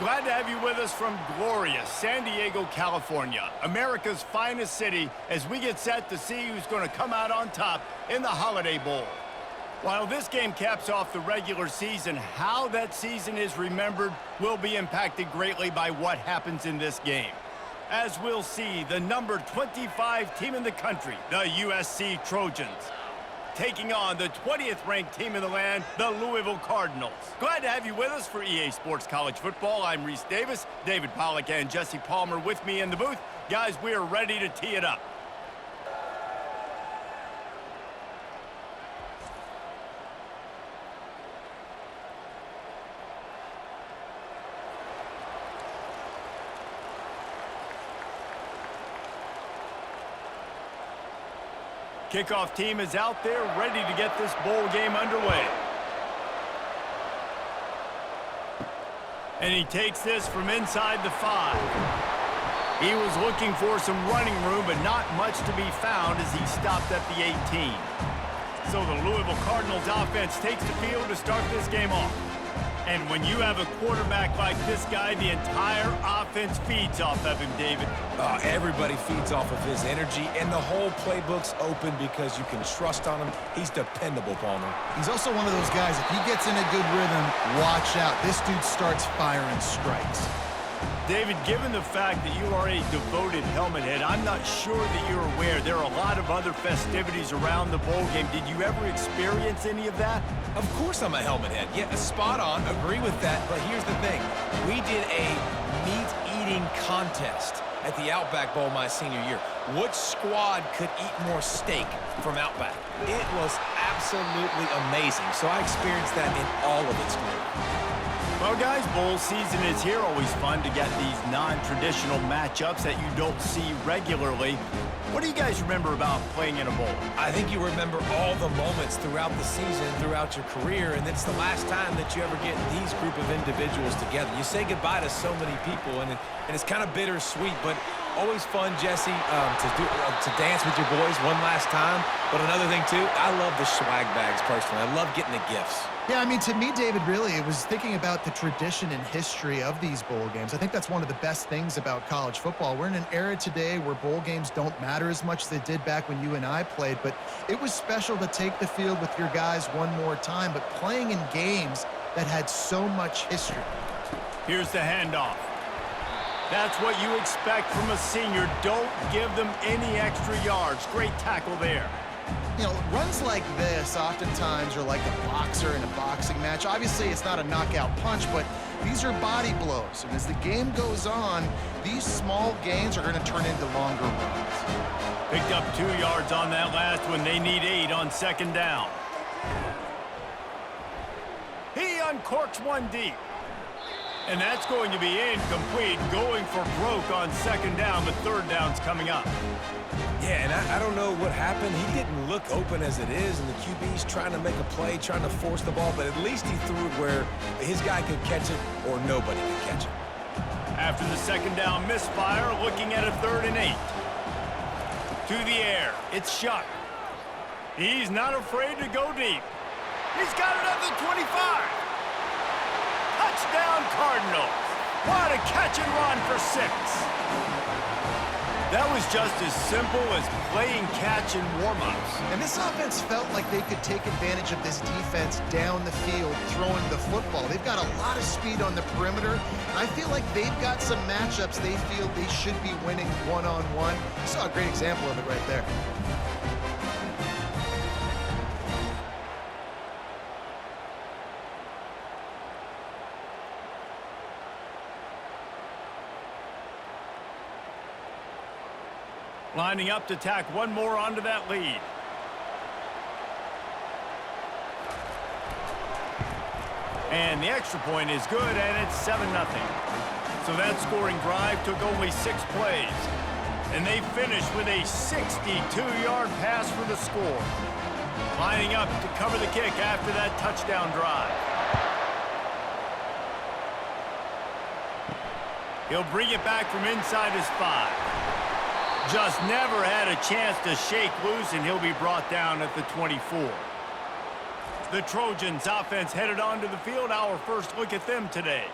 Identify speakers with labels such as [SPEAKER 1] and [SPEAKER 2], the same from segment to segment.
[SPEAKER 1] Glad to have you with us from glorious San Diego, California, America's finest city, as we get set to see who's going to come out on top in the Holiday Bowl. While this game caps off the regular season, how that season is remembered will be impacted greatly by what happens in this game. As we'll see, the number 25 team in the country, the USC Trojans, taking on the 20th ranked team in the land, the Louisville Cardinals. Glad to have you with us for EA Sports College Football. I'm Reese Davis, David Pollack and Jesse Palmer with me in the booth. Guys, we are ready to tee it up. Kickoff team is out there ready to get this bowl game underway. And he takes this from inside the 5. He was looking for some running room, but not much to be found as he stopped at the 18. So the Louisville Cardinals offense takes the field to start this game off. And when you have a quarterback like this guy, the entire offense feeds off of him, David.
[SPEAKER 2] Everybody feeds off of his energy, and the whole playbook's open because you can trust on him. He's dependable, Palmer.
[SPEAKER 3] He's also one of those guys, if he gets in a good rhythm, watch out. This dude starts firing strikes.
[SPEAKER 1] David, given the fact that you are a devoted helmet head, I'm not sure that you're aware there are a lot of other festivities around the bowl game. Did you ever experience any of that?
[SPEAKER 2] Of course I'm a helmet head. Yeah, spot on. Agree with that. But here's the thing. We did a meat-eating contest at the Outback Bowl my senior year. Which squad could eat more steak from Outback? It was absolutely amazing. So I experienced that in all of its glory.
[SPEAKER 1] Well, guys, bowl season is here. Always fun to get these non-traditional matchups that you don't see regularly. What do you guys remember about playing in a bowl?
[SPEAKER 2] I think you remember all the moments throughout the season, throughout your career, and it's the last time that you ever get these group of individuals together. You say goodbye to so many people, and it's kind of bittersweet, but always fun, Jesse, to dance with your boys one last time. But another thing, too, I love the swag bags, personally. I love getting the gifts.
[SPEAKER 3] Yeah, I mean, to me, David, really, it was thinking about the tradition and history of these bowl games. I think that's one of the best things about college football. We're in an era today where bowl games don't matter as much as they did back when you and I played, but it was special to take the field with your guys one more time, but playing in games that had so much history.
[SPEAKER 1] Here's the handoff. That's what you expect from a senior. Don't give them any extra yards. Great tackle there.
[SPEAKER 3] You know, runs like this oftentimes are like a boxer in a boxing match. Obviously, it's not a knockout punch, but these are body blows. And as the game goes on, these small gains are going to turn into longer runs.
[SPEAKER 1] Picked up 2 yards on that last one. They need 8 on second down. He uncorks one deep. And that's going to be incomplete, going for broke on second down, but third down's coming up.
[SPEAKER 2] Yeah, and I don't know what happened. He didn't look open as it is, and the QB's trying to make a play, trying to force the ball, but at least he threw it where his guy could catch it or nobody could catch it.
[SPEAKER 1] After the second down misfire, looking at a 3rd and 8. To the air, it's Shuck. He's not afraid to go deep. He's got it at the 25. Touchdown, Cardinals. What a catch and run for 6. That was just as simple as playing catch and warm-ups.
[SPEAKER 3] And this offense felt like they could take advantage of this defense down the field, throwing the football. They've got a lot of speed on the perimeter. I feel like they've got some matchups they feel they should be winning one-on-one. You saw a great example of it right there.
[SPEAKER 1] Lining up to tack one more onto that lead. And the extra point is good, and it's 7-0. So that scoring drive took only 6 plays. And they finished with a 62-yard pass for the score. Lining up to cover the kick after that touchdown drive. He'll bring it back from inside his 5. Just never had a chance to shake loose, and he'll be brought down at the 24. The Trojans offense headed onto the field. Our first look at them today.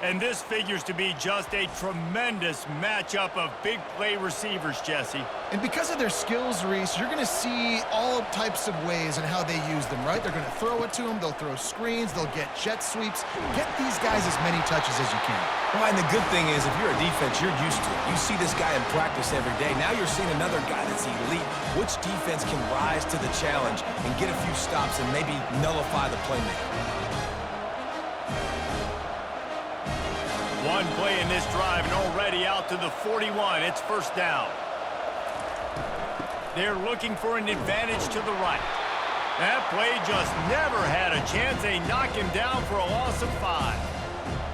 [SPEAKER 1] And this figures to be just a tremendous matchup of big play receivers, Jesse.
[SPEAKER 3] And because of their skills, Reese, you're going to see all types of ways and how they use them, right? They're going to throw it to them. They'll throw screens. They'll get jet sweeps. Get these guys as many touches as you can.
[SPEAKER 2] Well, and the good thing is, if you're a defense, you're used to it. You see this guy in practice every day. Now you're seeing another guy that's elite. Which defense can rise to the challenge and get a few stops and maybe nullify the playmaker?
[SPEAKER 1] One play in this drive and already out to the 41. It's first down. They're looking for an advantage to the right. That play just never had a chance. They knock him down for a loss of 5.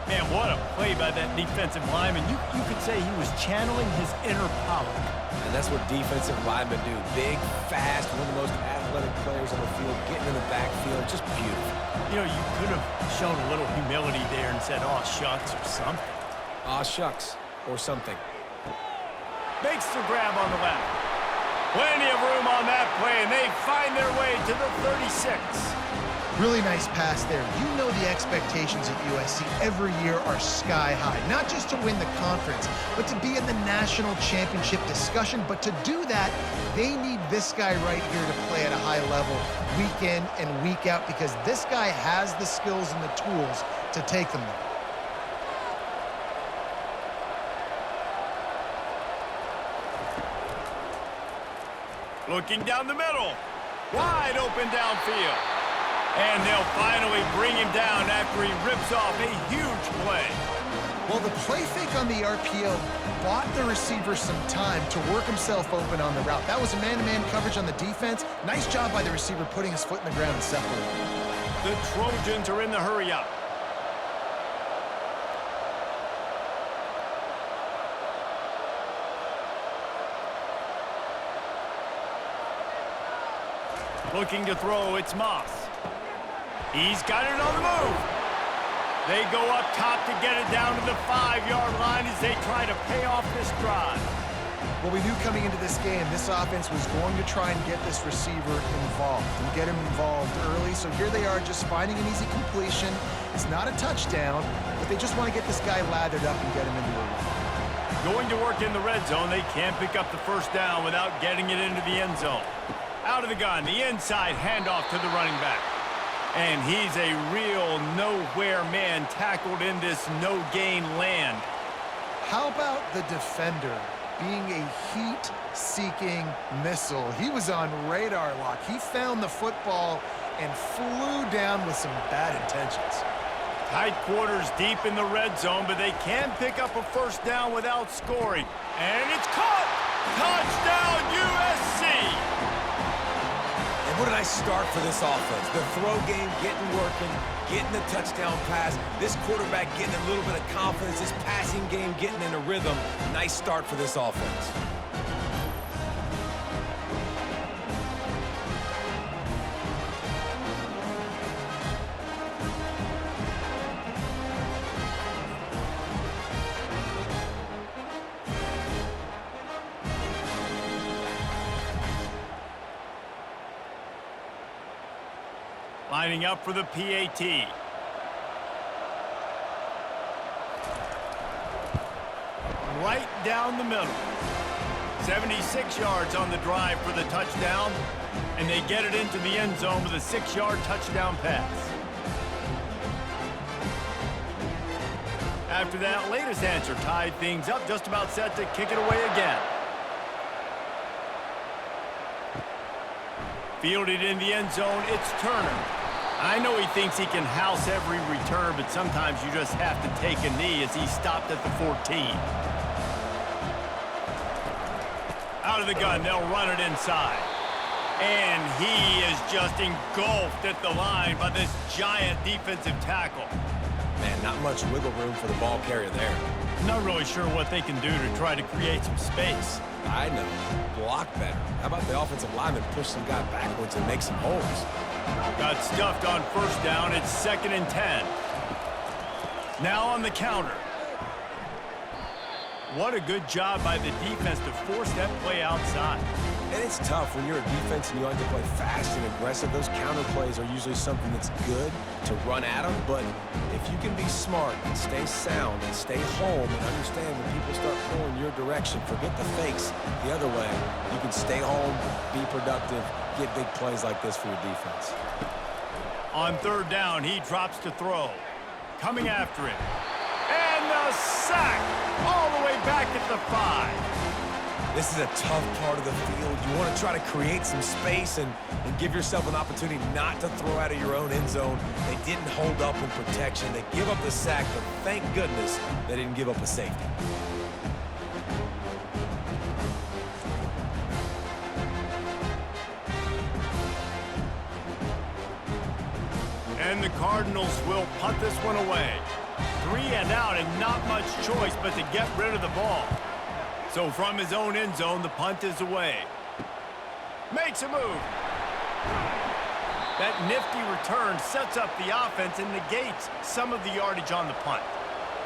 [SPEAKER 1] Man, what a play by that defensive lineman. You could say he was channeling his inner Pollock.
[SPEAKER 2] And that's what defensive linemen do. Big, fast, one of the most athletic players on the field, getting in the backfield, just beautiful.
[SPEAKER 1] You know, you could have shown a little humility there and said, "Aw, shucks," or something.
[SPEAKER 2] Aw, shucks, or something.
[SPEAKER 1] Makes the grab on the left. Plenty of room on that play, and they find their way to the 36.
[SPEAKER 3] Really nice pass there. You know the expectations at USC every year are sky high. Not just to win the conference, but to be in the national championship discussion. But to do that, they need this guy right here to play at a high level week in and week out, because this guy has the skills and the tools to take them there.
[SPEAKER 1] Looking down the middle. Wide open downfield. And they'll finally bring him down after he rips off a huge play.
[SPEAKER 3] Well, the play fake on the RPO bought the receiver some time to work himself open on the route. That was a man-to-man coverage on the defense. Nice job by the receiver putting his foot in the ground and separating.
[SPEAKER 1] The Trojans are in the hurry-up. Looking to throw, it's Moss. He's got it on the move. They go up top to get it down to the 5-yard line as they try to pay off this drive.
[SPEAKER 3] Well, we knew coming into this game, this offense was going to try and get this receiver involved and get him involved early. So here they are just finding an easy completion. It's not a touchdown, but they just want to get this guy lathered up and get him into a run.
[SPEAKER 1] Going to work in the red zone, they can't pick up the first down without getting it into the end zone. Out of the gun, the inside handoff to the running back. And he's a real nowhere man tackled in this no-gain land.
[SPEAKER 3] How about the defender being a heat-seeking missile? He was on radar lock. He found the football and flew down with some bad intentions.
[SPEAKER 1] Tight quarters deep in the red zone, but they can pick up a first down without scoring. And it's caught! Touchdown, USC!
[SPEAKER 2] And what a nice start for this offense. The throw game getting working, getting the touchdown pass. This quarterback getting a little bit of confidence. This passing game getting in a rhythm. Nice start for this offense.
[SPEAKER 1] Lining up for the PAT. Right down the middle. 76 yards on the drive for the touchdown, and they get it into the end zone with a 6-yard touchdown pass. After that latest answer tied things up, just about set to kick it away again. Fielded in the end zone, it's Turner. I know he thinks he can house every return, but sometimes you just have to take a knee as he stopped at the 14. Out of the gun, they'll run it inside. And he is just engulfed at the line by this giant defensive tackle.
[SPEAKER 2] Man, not much wiggle room for the ball carrier there.
[SPEAKER 1] Not really sure what they can do to try to create some space.
[SPEAKER 2] I know. Block better. How about the offensive lineman push some guy backwards and make some holes?
[SPEAKER 1] Got stuffed on first down. It's 2nd and 10. Now on the counter. What a good job by the defense to force that play outside.
[SPEAKER 2] And it's tough when you're a defense and you like to play fast and aggressive. Those counter plays are usually something that's good to run at them. But if you can be smart and stay sound and stay home and understand when people start pulling your direction, forget the fakes the other way, you can stay home, be productive, get big plays like this for your defense.
[SPEAKER 1] On third down, he drops to throw. Coming after it. And a sack all the way back at the 5.
[SPEAKER 2] This is a tough part of the field. You want to try to create some space and give yourself an opportunity not to throw out of your own end zone. They didn't hold up in protection. They give up the sack, but thank goodness they didn't give up a safety.
[SPEAKER 1] And the Cardinals will punt this one away. 3 and out and not much choice but to get rid of the ball. So from his own end zone, the punt is away. Makes a move. That nifty return sets up the offense and negates some of the yardage on the punt.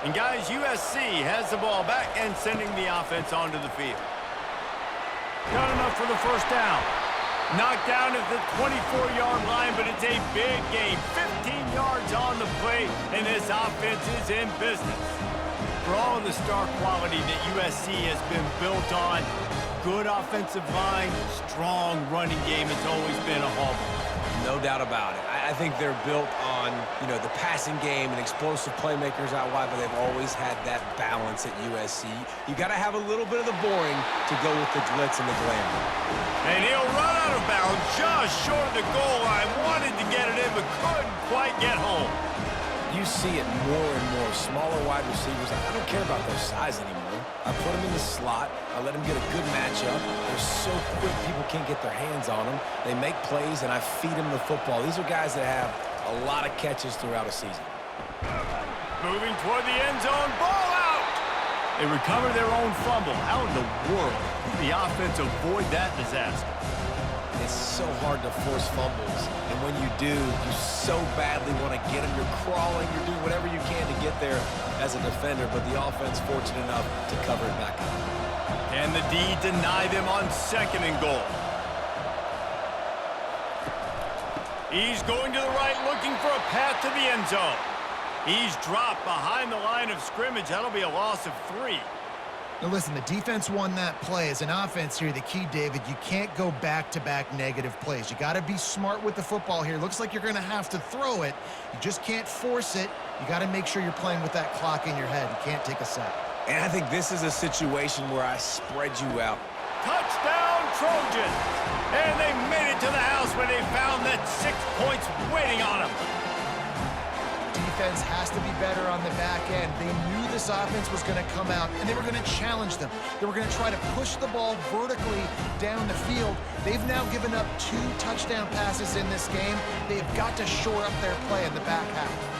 [SPEAKER 1] And guys, USC has the ball back and sending the offense onto the field. Got enough for the first down. Knocked down at the 24-yard line, but it's a big game. 15 yards on the play, and this offense is in business. For all of the star quality that USC has been built on, good offensive line, strong running game has always been a hallmark.
[SPEAKER 2] No doubt about it. I think they're built on, the passing game and explosive playmakers out wide, but they've always had that balance at USC. You got to have a little bit of the boring to go with the glitz and the glamour.
[SPEAKER 1] And he'll run out of bounds just short of the goal line. Wanted to get it in, but couldn't quite get home.
[SPEAKER 2] You see it more and more. Smaller wide receivers. I don't care about their size anymore. I put them in the slot. I let them get a good matchup. They're so quick, people can't get their hands on them. They make plays, and I feed them the football. These are guys that have a lot of catches throughout a season.
[SPEAKER 1] Moving toward the end zone. Ball out! They recover their own fumble. How in the world did the offense avoid that disaster?
[SPEAKER 2] It's so hard to force fumbles, and when you do, you so badly want to get them. You're crawling, you're doing whatever you can to get there as a defender, but the offense fortunate enough to cover it back up.
[SPEAKER 1] And the D deny them on 2nd and goal. He's going to the right, looking for a path to the end zone. He's dropped behind the line of scrimmage. That'll be a loss of 3.
[SPEAKER 3] Now listen, the defense won that play. As an offense here, the key, David, you can't go back-to-back negative plays. You got to be smart with the football here. Looks like you're going to have to throw it. You just can't force it. You got to make sure you're playing with that clock in your head. You can't take a sack.
[SPEAKER 2] And I think this is a situation where I spread you out.
[SPEAKER 1] Touchdown, Trojans! And they made it to the house where they found that 6 points waiting on them.
[SPEAKER 3] Defense has to be better on the back end. They knew this offense was going to come out, and they were going to challenge them. They were going to try to push the ball vertically down the field. They've now given up 2 touchdown passes in this game. They've got to shore up their play in the back half.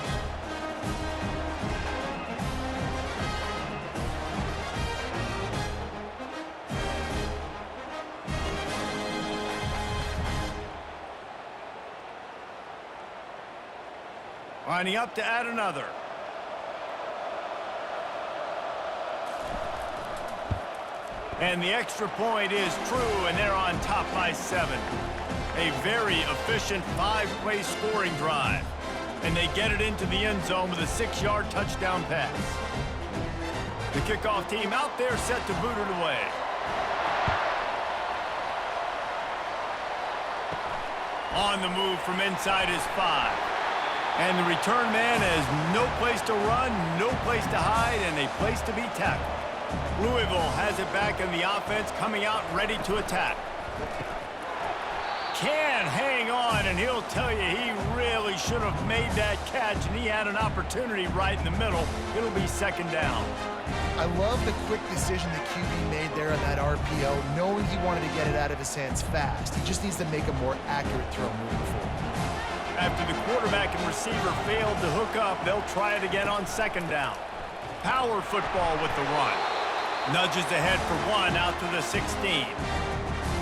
[SPEAKER 1] Lining up to add another. And the extra point is true, and they're on top by 7. A very efficient 5-play scoring drive. And they get it into the end zone with a 6-yard touchdown pass. The kickoff team out there set to boot it away. On the move from inside his 5. And the return man has no place to run, no place to hide, and a place to be tackled. Louisville has it back in the offense, coming out ready to attack. Can hang on, and he'll tell you he really should have made that catch, and he had an opportunity right in the middle. It'll be 2nd down.
[SPEAKER 3] I love the quick decision the QB made there on that RPO, knowing he wanted to get it out of his hands fast. He just needs to make a more accurate throw moving forward.
[SPEAKER 1] After the quarterback and receiver failed to hook up, they'll try it again on 2nd down. Power football with the run. Nudges ahead for 1 out to the 16.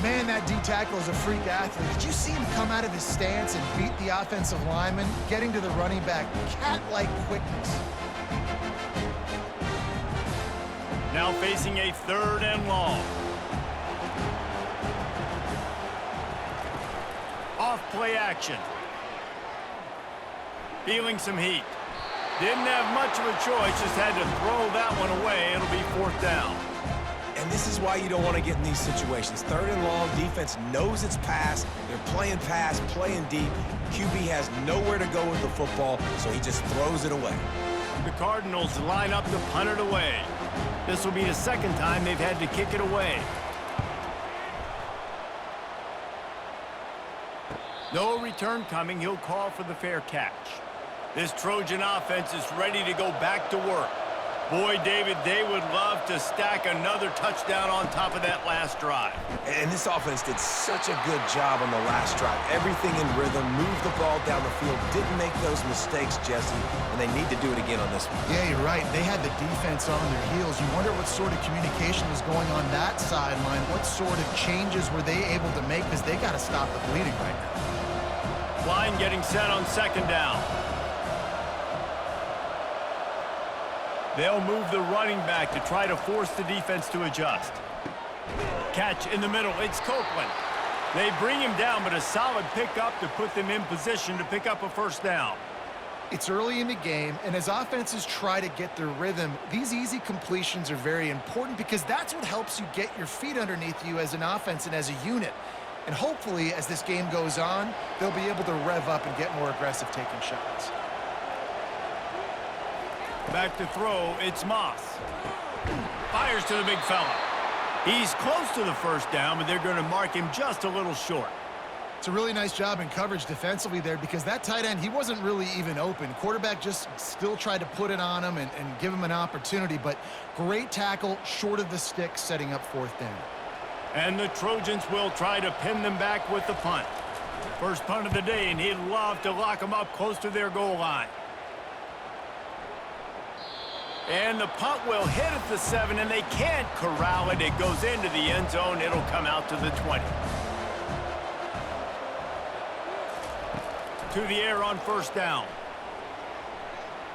[SPEAKER 3] Man, that D-tackle is a freak athlete. Did you see him come out of his stance and beat the offensive lineman, getting to the running back? Cat-like quickness.
[SPEAKER 1] Now facing a 3rd and long. play action. Feeling some heat. Didn't have much of a choice, just had to throw that one away. It'll be 4th down.
[SPEAKER 2] And this is why you don't want to get in these situations. 3rd and long, defense knows it's pass. They're playing pass, playing deep. QB has nowhere to go with the football, so he just throws it away.
[SPEAKER 1] The Cardinals line up to punt it away. This will be the 2nd time they've had to kick it away. No return coming. He'll call for the fair catch. This Trojan offense is ready to go back to work. Boy, David, they would love to stack another touchdown on top of that last drive.
[SPEAKER 2] And this offense did such a good job on the last drive. Everything in rhythm, moved the ball down the field, didn't make those mistakes, Jesse, and they need to do it again on this one.
[SPEAKER 3] Yeah, you're right. They had the defense on their heels. You wonder what sort of communication was going on that sideline. What sort of changes were they able to make, because they got to stop the bleeding right now.
[SPEAKER 1] Line getting set on 2nd down. They'll move the running back to try to force the defense to adjust. Catch in the middle. It's Copeland. They bring him down, but a solid pickup to put them in position to pick up a 1st down.
[SPEAKER 3] It's early in the game, and as offenses try to get their rhythm, these easy completions are very important, because that's what helps you get your feet underneath you as an offense and as a unit. And hopefully, as this game goes on, they'll be able to rev up and get more aggressive taking shots.
[SPEAKER 1] Back to throw, it's Moss. Fires to the big fella. He's close to the 1st down, but they're going to mark him just a little short.
[SPEAKER 3] It's a really nice job in coverage defensively there, because that tight end, he wasn't really even open. Quarterback just still tried to put it on him and give him an opportunity, but great tackle short of the stick, setting up 4th down.
[SPEAKER 1] And the Trojans will try to pin them back with the punt. First punt of the day, and he'd love to lock them up close to their goal line. And the punt will hit at the 7, and they can't corral it. It goes into the end zone. It'll come out to the 20. To the air on 1st down.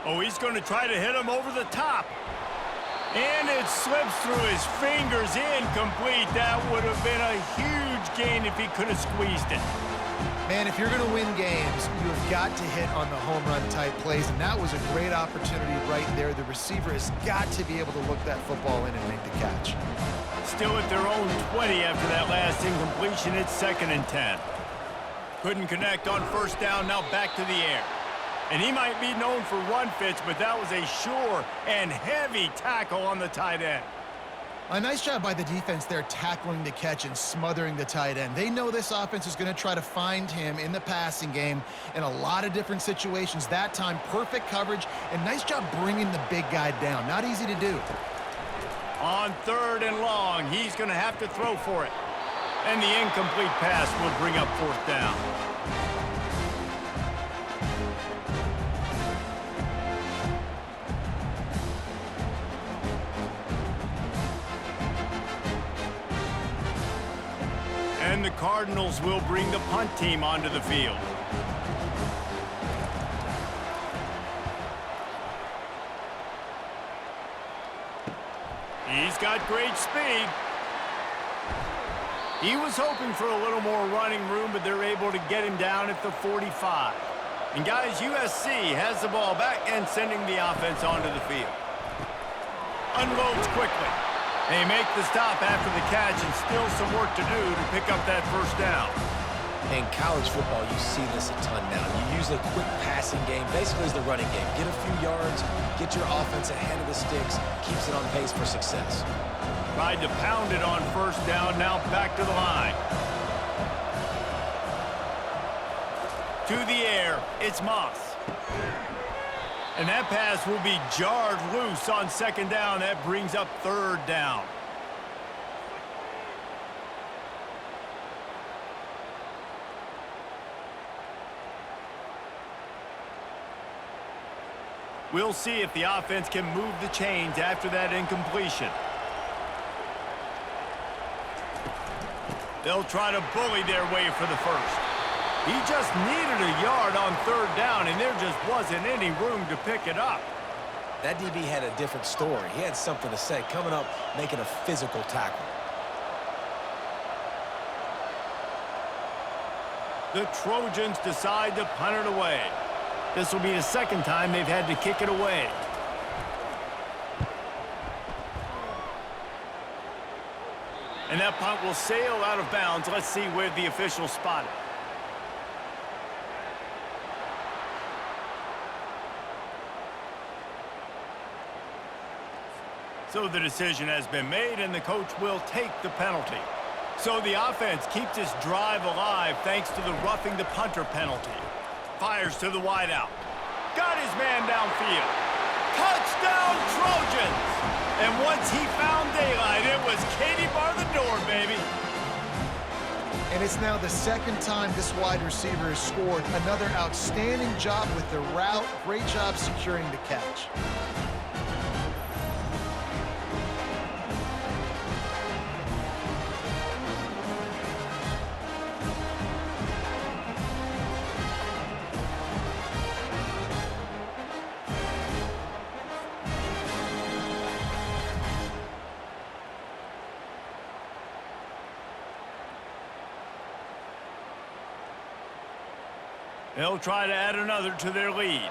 [SPEAKER 1] Oh, he's going to try to hit him over the top. And it slips through his fingers, incomplete. That would have been a huge gain if he could have squeezed it.
[SPEAKER 3] Man, if you're going to win games, you have got to hit on the home run type plays, and that was a great opportunity right there. The receiver has got to be able to look that football in and make the catch.
[SPEAKER 1] Still at their own 20 after that last incompletion. It's 2nd and 10. Couldn't connect on 1st down, now back to the air. And he might be known for run fits, but that was a sure and heavy tackle on the tight end.
[SPEAKER 3] A nice job by the defense there, tackling the catch and smothering the tight end. They know this offense is going to try to find him in the passing game in a lot of different situations. That time, perfect coverage, and nice job bringing the big guy down. Not easy to do.
[SPEAKER 1] On 3rd and long, he's going to have to throw for it. And the incomplete pass will bring up 4th down. And the Cardinals will bring the punt team onto the field. He's got great speed. He was hoping for a little more running room, but they're able to get him down at the 45. And guys, USC has the ball back and sending the offense onto the field. Unloads quickly. They make the stop after the catch, and still some work to do to pick up that 1st down.
[SPEAKER 2] In college football, you see this a ton now. You use a quick passing game, basically as the running game. Get a few yards, get your offense ahead of the sticks, keeps it on pace for success.
[SPEAKER 1] Tried to pound it on 1st down, now back to the line. To the air, it's Moss. And that pass will be jarred loose on 2nd down. That brings up 3rd down. We'll see if the offense can move the chains after that incompletion. They'll try to bully their way for the 1st. He just needed a yard on 3rd down, and there just wasn't any room to pick it up.
[SPEAKER 2] That DB had a different story. He had something to say, coming up, making a physical tackle.
[SPEAKER 1] The Trojans decide to punt it away. This will be the second time they've had to kick it away. And that punt will sail out of bounds. Let's see where the officials spot it. So the decision has been made, and the coach will take the penalty. So the offense keeps its drive alive thanks to the roughing the punter penalty. Fires to the wideout. Got his man downfield. Touchdown, Trojans! And once he found daylight, it was Katie bar the door, baby.
[SPEAKER 3] And it's now the second time this wide receiver has scored. Another outstanding job with the route. Great job securing the catch.
[SPEAKER 1] They'll try to add another to their lead.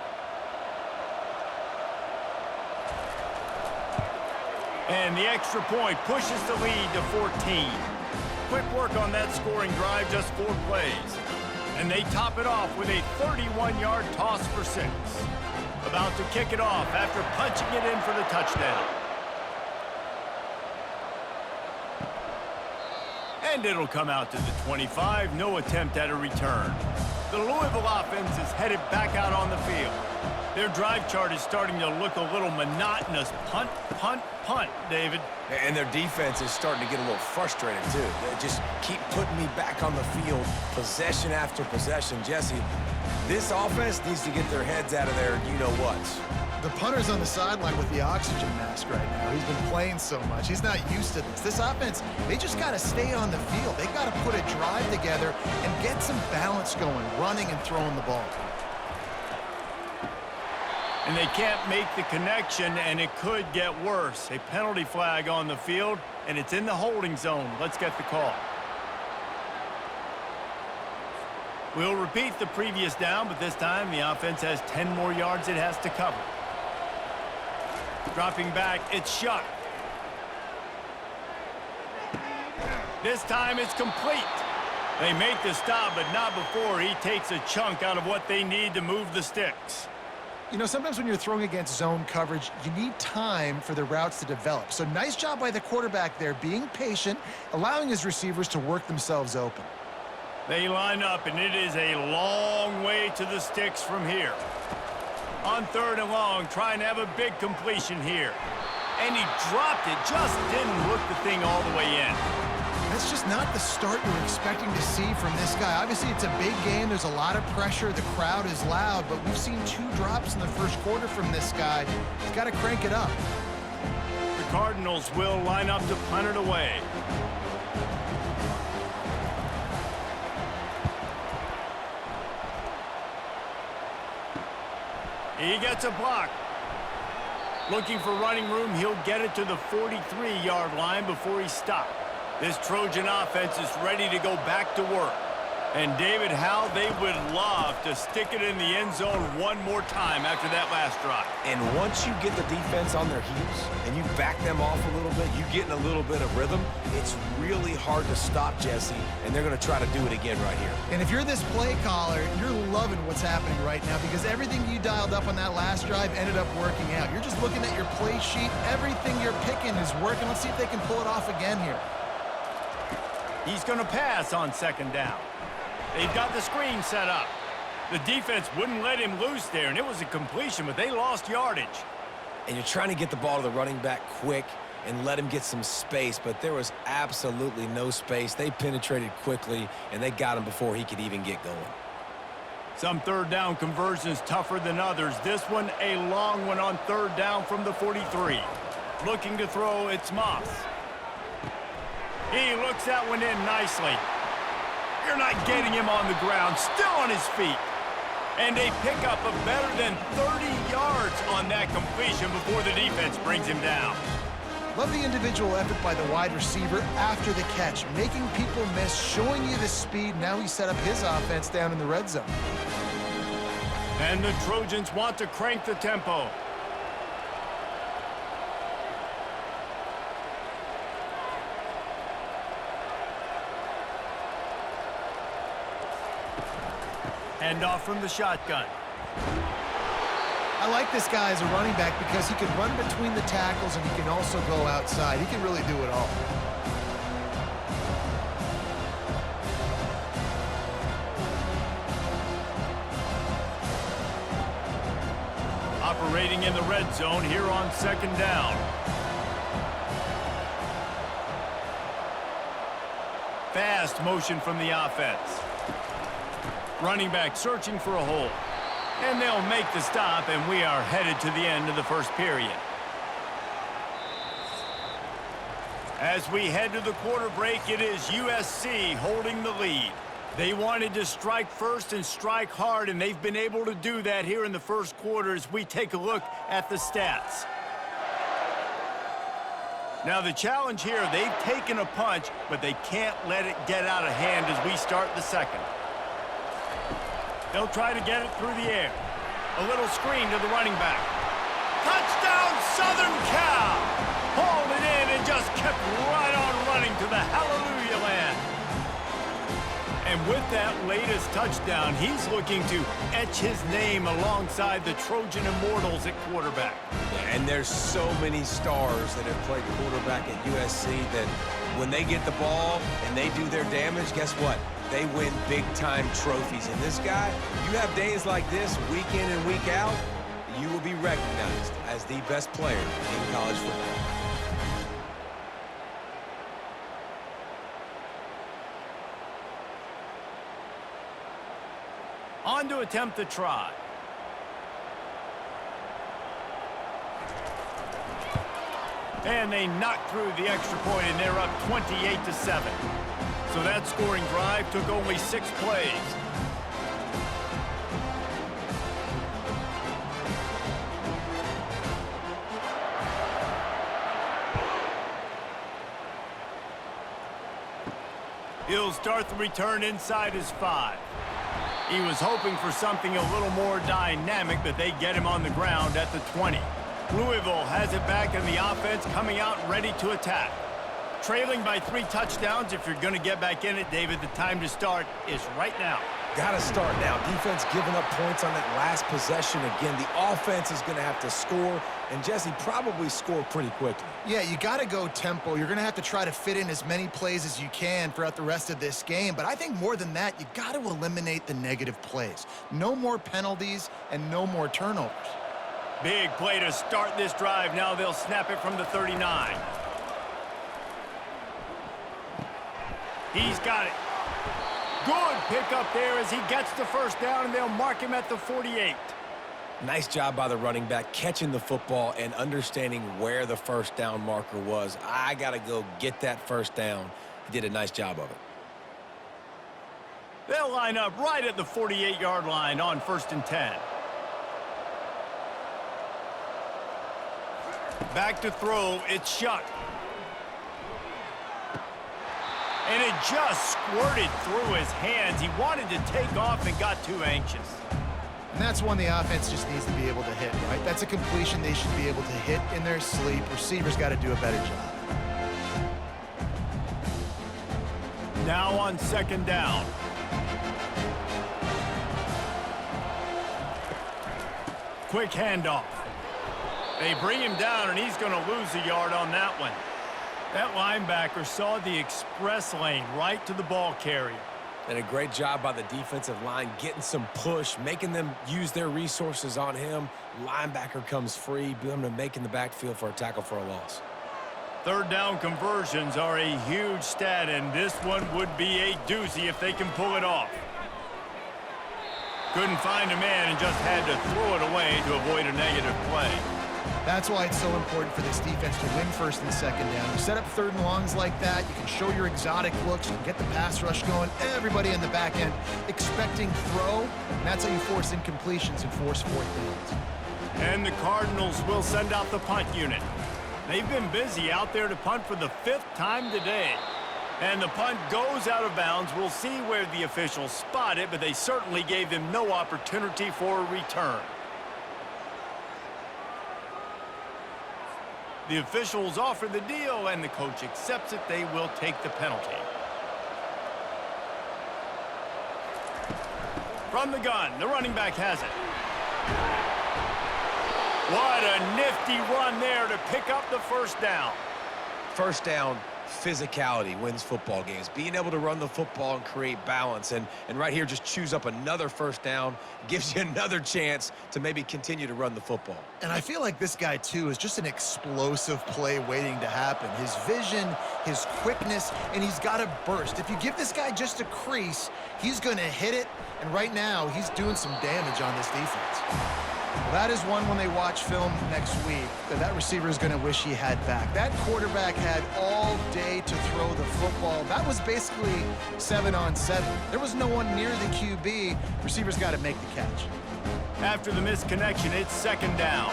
[SPEAKER 1] And the extra point pushes the lead to 14. Quick work on that scoring drive, just 4 plays. And they top it off with a 31-yard toss for 6. About to kick it off after punching it in for the touchdown. And it'll come out to the 25. No attempt at a return. The Louisville offense is headed back out on the field. Their drive chart is starting to look a little monotonous. Punt, punt, punt, David.
[SPEAKER 2] And their defense is starting to get a little frustrated, too. They just keep putting me back on the field, possession after possession. Jesse, this offense needs to get their heads out of their you-know-whats.
[SPEAKER 3] The punter's on the sideline with the oxygen mask right now. He's been playing so much. He's not used to this. This offense, they just got to stay on the field. They got to put a drive together and get some balance going, running and throwing the ball.
[SPEAKER 1] And they can't make the connection, and it could get worse. A penalty flag on the field, and it's in the holding zone. Let's get the call. We'll repeat the previous down, but this time the offense has 10 more yards it has to cover. Dropping back, it's Shuck. This time it's complete. They make the stop, but not before he takes a chunk out of what they need to move the sticks.
[SPEAKER 3] You know, sometimes when you're throwing against zone coverage, you need time for the routes to develop. So nice job by the quarterback there, being patient, allowing his receivers to work themselves open.
[SPEAKER 1] They line up, and it is a long way to the sticks from here. On 3rd and long, trying to have a big completion here. And he dropped it, just didn't look the thing all the way in.
[SPEAKER 3] That's just not the start you're expecting to see from this guy. Obviously, it's a big game. There's a lot of pressure. The crowd is loud, but we've seen 2 drops in the first quarter from this guy. He's got to crank it up.
[SPEAKER 1] The Cardinals will line up to punt it away. He gets a block. Looking for running room, he'll get it to the 43-yard line before he's stopped. This Trojan offense is ready to go back to work. And David, how they would love to stick it in the end zone one more time after that last drive.
[SPEAKER 2] And once you get the defense on their heels and you back them off a little bit, you get in a little bit of rhythm, it's really hard to stop, Jesse, and they're going to try to do it again right here.
[SPEAKER 3] And if you're this play caller, you're loving what's happening right now because everything you dialed up on that last drive ended up working out. You're just looking at your play sheet. Everything you're picking is working. Let's see if they can pull it off again here.
[SPEAKER 1] He's going to pass on 2nd down. They've got the screen set up. The defense wouldn't let him loose there, and it was a completion, but they lost yardage.
[SPEAKER 2] And you're trying to get the ball to the running back quick and let him get some space, but there was absolutely no space. They penetrated quickly, and they got him before he could even get going.
[SPEAKER 1] Some 3rd down conversions tougher than others. This one, a long one on 3rd down from the 43. Looking to throw, it's Moss. He looks that one in nicely. You're not getting him on the ground, still on his feet. And a pickup of better than 30 yards on that completion before the defense brings him down.
[SPEAKER 3] Love the individual effort by the wide receiver after the catch, making people miss, showing you the speed. Now he set up his offense down in the red zone.
[SPEAKER 1] And the Trojans want to crank the tempo. Hand off from the shotgun.
[SPEAKER 3] I like this guy as a running back because he can run between the tackles and he can also go outside. He can really do it all.
[SPEAKER 1] Operating in the red zone here on second down. Fast motion from the offense. Running back searching for a hole. And they'll make the stop, and we are headed to the end of the first period. As we head to the quarter break, it is USC holding the lead. They wanted to strike first and strike hard, and they've been able to do that here in the first quarter as we take a look at the stats. Now the challenge here, they've taken a punch, but they can't let it get out of hand as we start the second. They'll try to get it through the air. A little screen to the running back. Touchdown, Southern Cal! Hauled it in and just kept right on running to the hallelujah land. And with that latest touchdown, he's looking to etch his name alongside the Trojan Immortals at quarterback.
[SPEAKER 2] And there's so many stars that have played quarterback at USC that when they get the ball and they do their damage, guess what? They win big-time trophies. And this guy, you have days like this, week in and week out, you will be recognized as the best player in college football.
[SPEAKER 1] On to attempt the try. And they knock through the extra point, and they're up 28-7. So that scoring drive took only 6 plays. He'll start the return inside his 5. He was hoping for something a little more dynamic, but they get him on the ground at the 20. Louisville has it back in the offense, coming out ready to attack. Trailing by 3 touchdowns. If you're going to get back in it, David, the time to start is right now.
[SPEAKER 2] Got to start now. Defense giving up points on that last possession again. The offense is going to have to score, and Jesse probably score pretty quickly.
[SPEAKER 3] Yeah, you got to go tempo. You're going to have to try to fit in as many plays as you can throughout the rest of this game. But I think more than that, you got to eliminate the negative plays. No more penalties and no more turnovers.
[SPEAKER 1] Big play to start this drive. Now they'll snap it from the 39. He's got it. Good pickup there as he gets the first down, and they'll mark him at the 48.
[SPEAKER 2] Nice job by the running back catching the football and understanding where the first down marker was. I got to go get that first down. He did a nice job of it.
[SPEAKER 1] They'll line up right at the 48-yard line on 1st and 10. Back to throw. It's Shuck. And it just squirted through his hands. He wanted to take off and got too anxious.
[SPEAKER 3] And that's one the offense just needs to be able to hit, right? That's a completion they should be able to hit in their sleep. Receivers got to do a better job.
[SPEAKER 1] Now on 2nd down. Quick handoff. They bring him down, and he's going to lose a yard on that one. That linebacker saw the express lane right to the ball carrier.
[SPEAKER 2] And a great job by the defensive line getting some push, making them use their resources on him. Linebacker comes free, making the backfield for a tackle for a loss.
[SPEAKER 1] 3rd down conversions are a huge stat, and this one would be a doozy if they can pull it off. Couldn't find a man and just had to throw it away to avoid a negative play.
[SPEAKER 3] That's why it's so important for this defense to win 1st and 2nd down. You set up 3rd and longs like that, you can show your exotic looks, you can get the pass rush going, everybody in the back end expecting throw, and that's how you force incompletions and force 4th downs.
[SPEAKER 1] And the Cardinals will send out the punt unit. They've been busy out there to punt for the 5th time today. And the punt goes out of bounds. We'll see where the officials spot it, but they certainly gave them no opportunity for a return. The officials offer the deal, and the coach accepts it. They will take the penalty. From the gun, the running back has it. What a nifty run there to pick up the first down.
[SPEAKER 2] First down, physicality wins football games. Being able to run the football and create balance. And right here, just choose up another first down. Gives you another chance to maybe continue to run the football.
[SPEAKER 3] And I feel like this guy, too, is just an explosive play waiting to happen. His vision, his quickness, and he's got a burst. If you give this guy just a crease, he's going to hit it. And right now, he's doing some damage on this defense. Well, that is one when they watch film next week that receiver is going to wish he had back. That quarterback had all day to throw the football. That was basically 7-on-7. There was no one near the QB. Receiver's got to make the catch.
[SPEAKER 1] After the misconnection, it's 2nd down.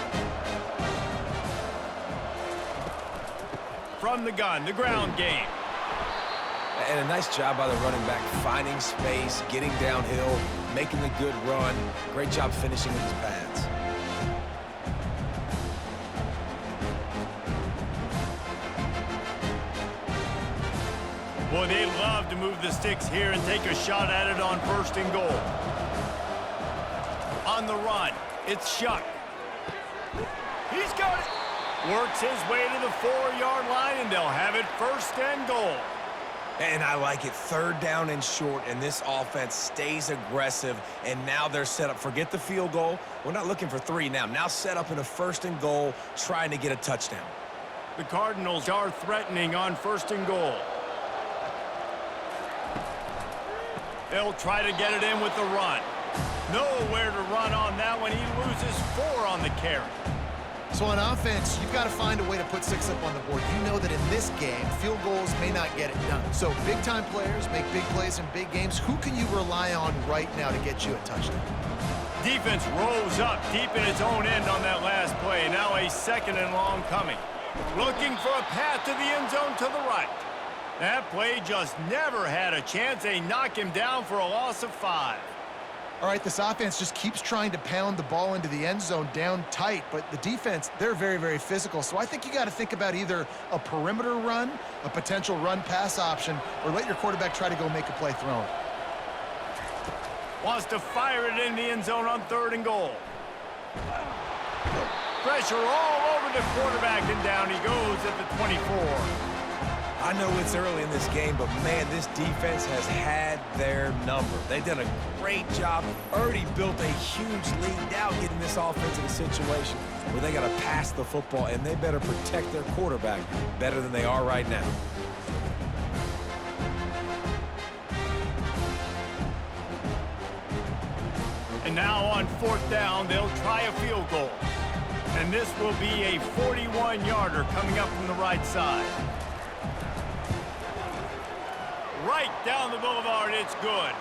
[SPEAKER 1] From the gun, the ground game.
[SPEAKER 2] And a nice job by the running back, finding space, getting downhill, making the good run. Great job finishing with his pads.
[SPEAKER 1] Boy, they love to move the sticks here and take a shot at it on 1st and goal. On the run, it's Shuck. He's got it. Works his way to the 4-yard line, and they'll have it 1st and goal.
[SPEAKER 2] And I like it. 3rd down and short, and this offense stays aggressive, and now they're set up. Forget the field goal. We're not looking for 3 now. Now set up in a 1st and goal, trying to get a touchdown.
[SPEAKER 1] The Cardinals are threatening on 1st and goal. They'll try to get it in with the run. Nowhere to run on that one. He loses 4 on the carry.
[SPEAKER 3] So on offense, you've got to find a way to put 6 up on the board. You know that in this game, field goals may not get it done. So big-time players make big plays in big games. Who can you rely on right now to get you a touchdown?
[SPEAKER 1] Defense rose up deep in its own end on that last play. Now a 2nd and long coming. Looking for a path to the end zone to the right. That play just never had a chance. They knock him down for a loss of 5.
[SPEAKER 3] All right, this offense just keeps trying to pound the ball into the end zone down tight, but the defense, they're very, very physical. So I think you got to think about either a perimeter run, a potential run-pass option, or let your quarterback try to go make a play thrown.
[SPEAKER 1] Wants to fire it in the end zone on 3rd and goal. Pressure all over the quarterback, and down he goes at the 24.
[SPEAKER 2] I know it's early in this game, but, man, this defense has had their number. They've done a great job, already built a huge lead, now getting this offense in a situation where they got to pass the football, and they better protect their quarterback better than they are right now.
[SPEAKER 1] And now on 4th down, they'll try a field goal. And this will be a 41-yarder coming up from the right side. Right down the boulevard, it's good.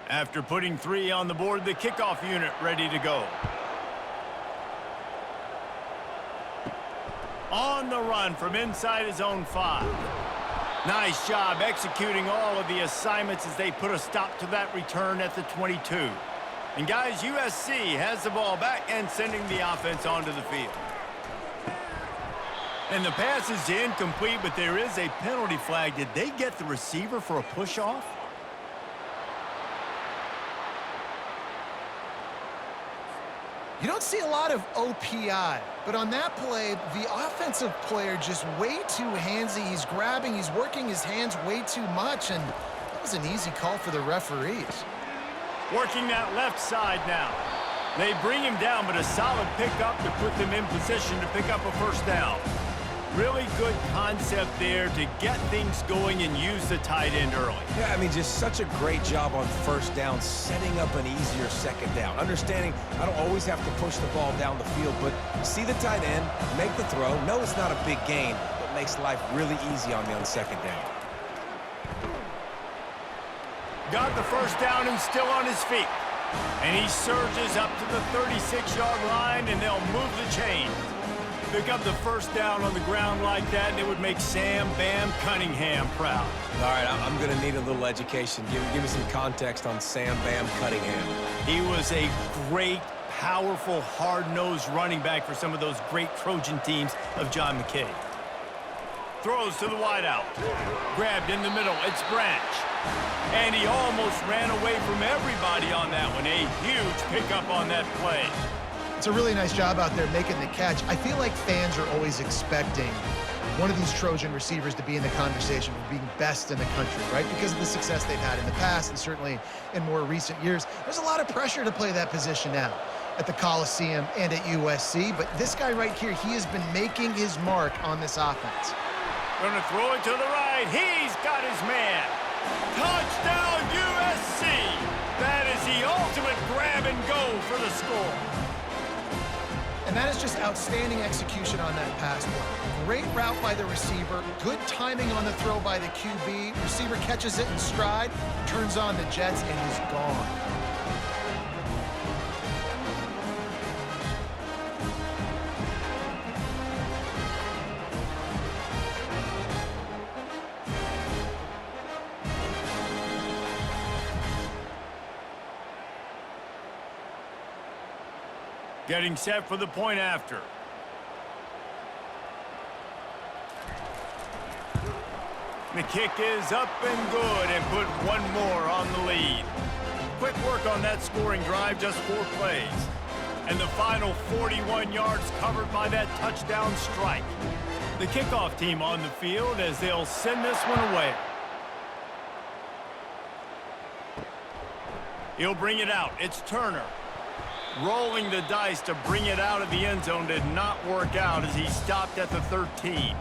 [SPEAKER 1] After putting 3 on the board, the kickoff unit ready to go. On the run from inside his own 5. Nice job executing all of the assignments as they put a stop to that return at the 22. And guys, USC has the ball back and sending the offense onto the field. And the pass is incomplete, but there is a penalty flag. Did they get the receiver for a push-off?
[SPEAKER 3] You don't see a lot of OPI, but on that play, the offensive player just way too handsy. He's grabbing, he's working his hands way too much, and that was an easy call for the referees.
[SPEAKER 1] Working that left side now. They bring him down, but a solid pickup to put them in position to pick up a 1st down. Really good concept there to get things going and use the tight end early.
[SPEAKER 2] Yeah, I mean, just such a great job on first down, setting up an easier second down. Understanding I don't always have to push the ball down the field, but see the tight end, make the throw. No, it's not a big gain, but makes life really easy on me on second down.
[SPEAKER 1] Got the first down and still on his feet. And he surges up to the 36-yard line, and they'll move the chain. Pick up the first down on the ground like that, and it would make Sam Bam Cunningham proud.
[SPEAKER 2] All right, I'm going to need a little education. Give me some context on Sam Bam Cunningham.
[SPEAKER 1] He was a great, powerful, hard-nosed running back for some of those great Trojan teams of John McKay. Throws to the wideout. Grabbed in the middle. It's Branch. And he almost ran away from everybody on that one. A huge pickup on that play.
[SPEAKER 3] It's a really nice job out there making the catch. I feel like fans are always expecting one of these Trojan receivers to be in the conversation for being best in the country, right? Because of the success they've had in the past and certainly in more recent years. There's a lot of pressure to play that position now at the Coliseum and at USC. But this guy right here, he has been making his mark on this offense.
[SPEAKER 1] Gonna throw it to the right. He's got his man. Touchdown USC. That is the ultimate grab and go for the score.
[SPEAKER 3] And that is just outstanding execution on that pass play. Great route by the receiver, good timing on the throw by the QB. Receiver catches it in stride, turns on the jets, and is gone.
[SPEAKER 1] Getting set for the point after. The kick is up and good, and put one more on the lead. Quick work on that scoring drive, just 4 plays. And the final 41 yards covered by that touchdown strike. The kickoff team on the field as they'll send this one away. He'll bring it out. It's Turner. Rolling the dice to bring it out of the end zone did not work out as he stopped at the 13.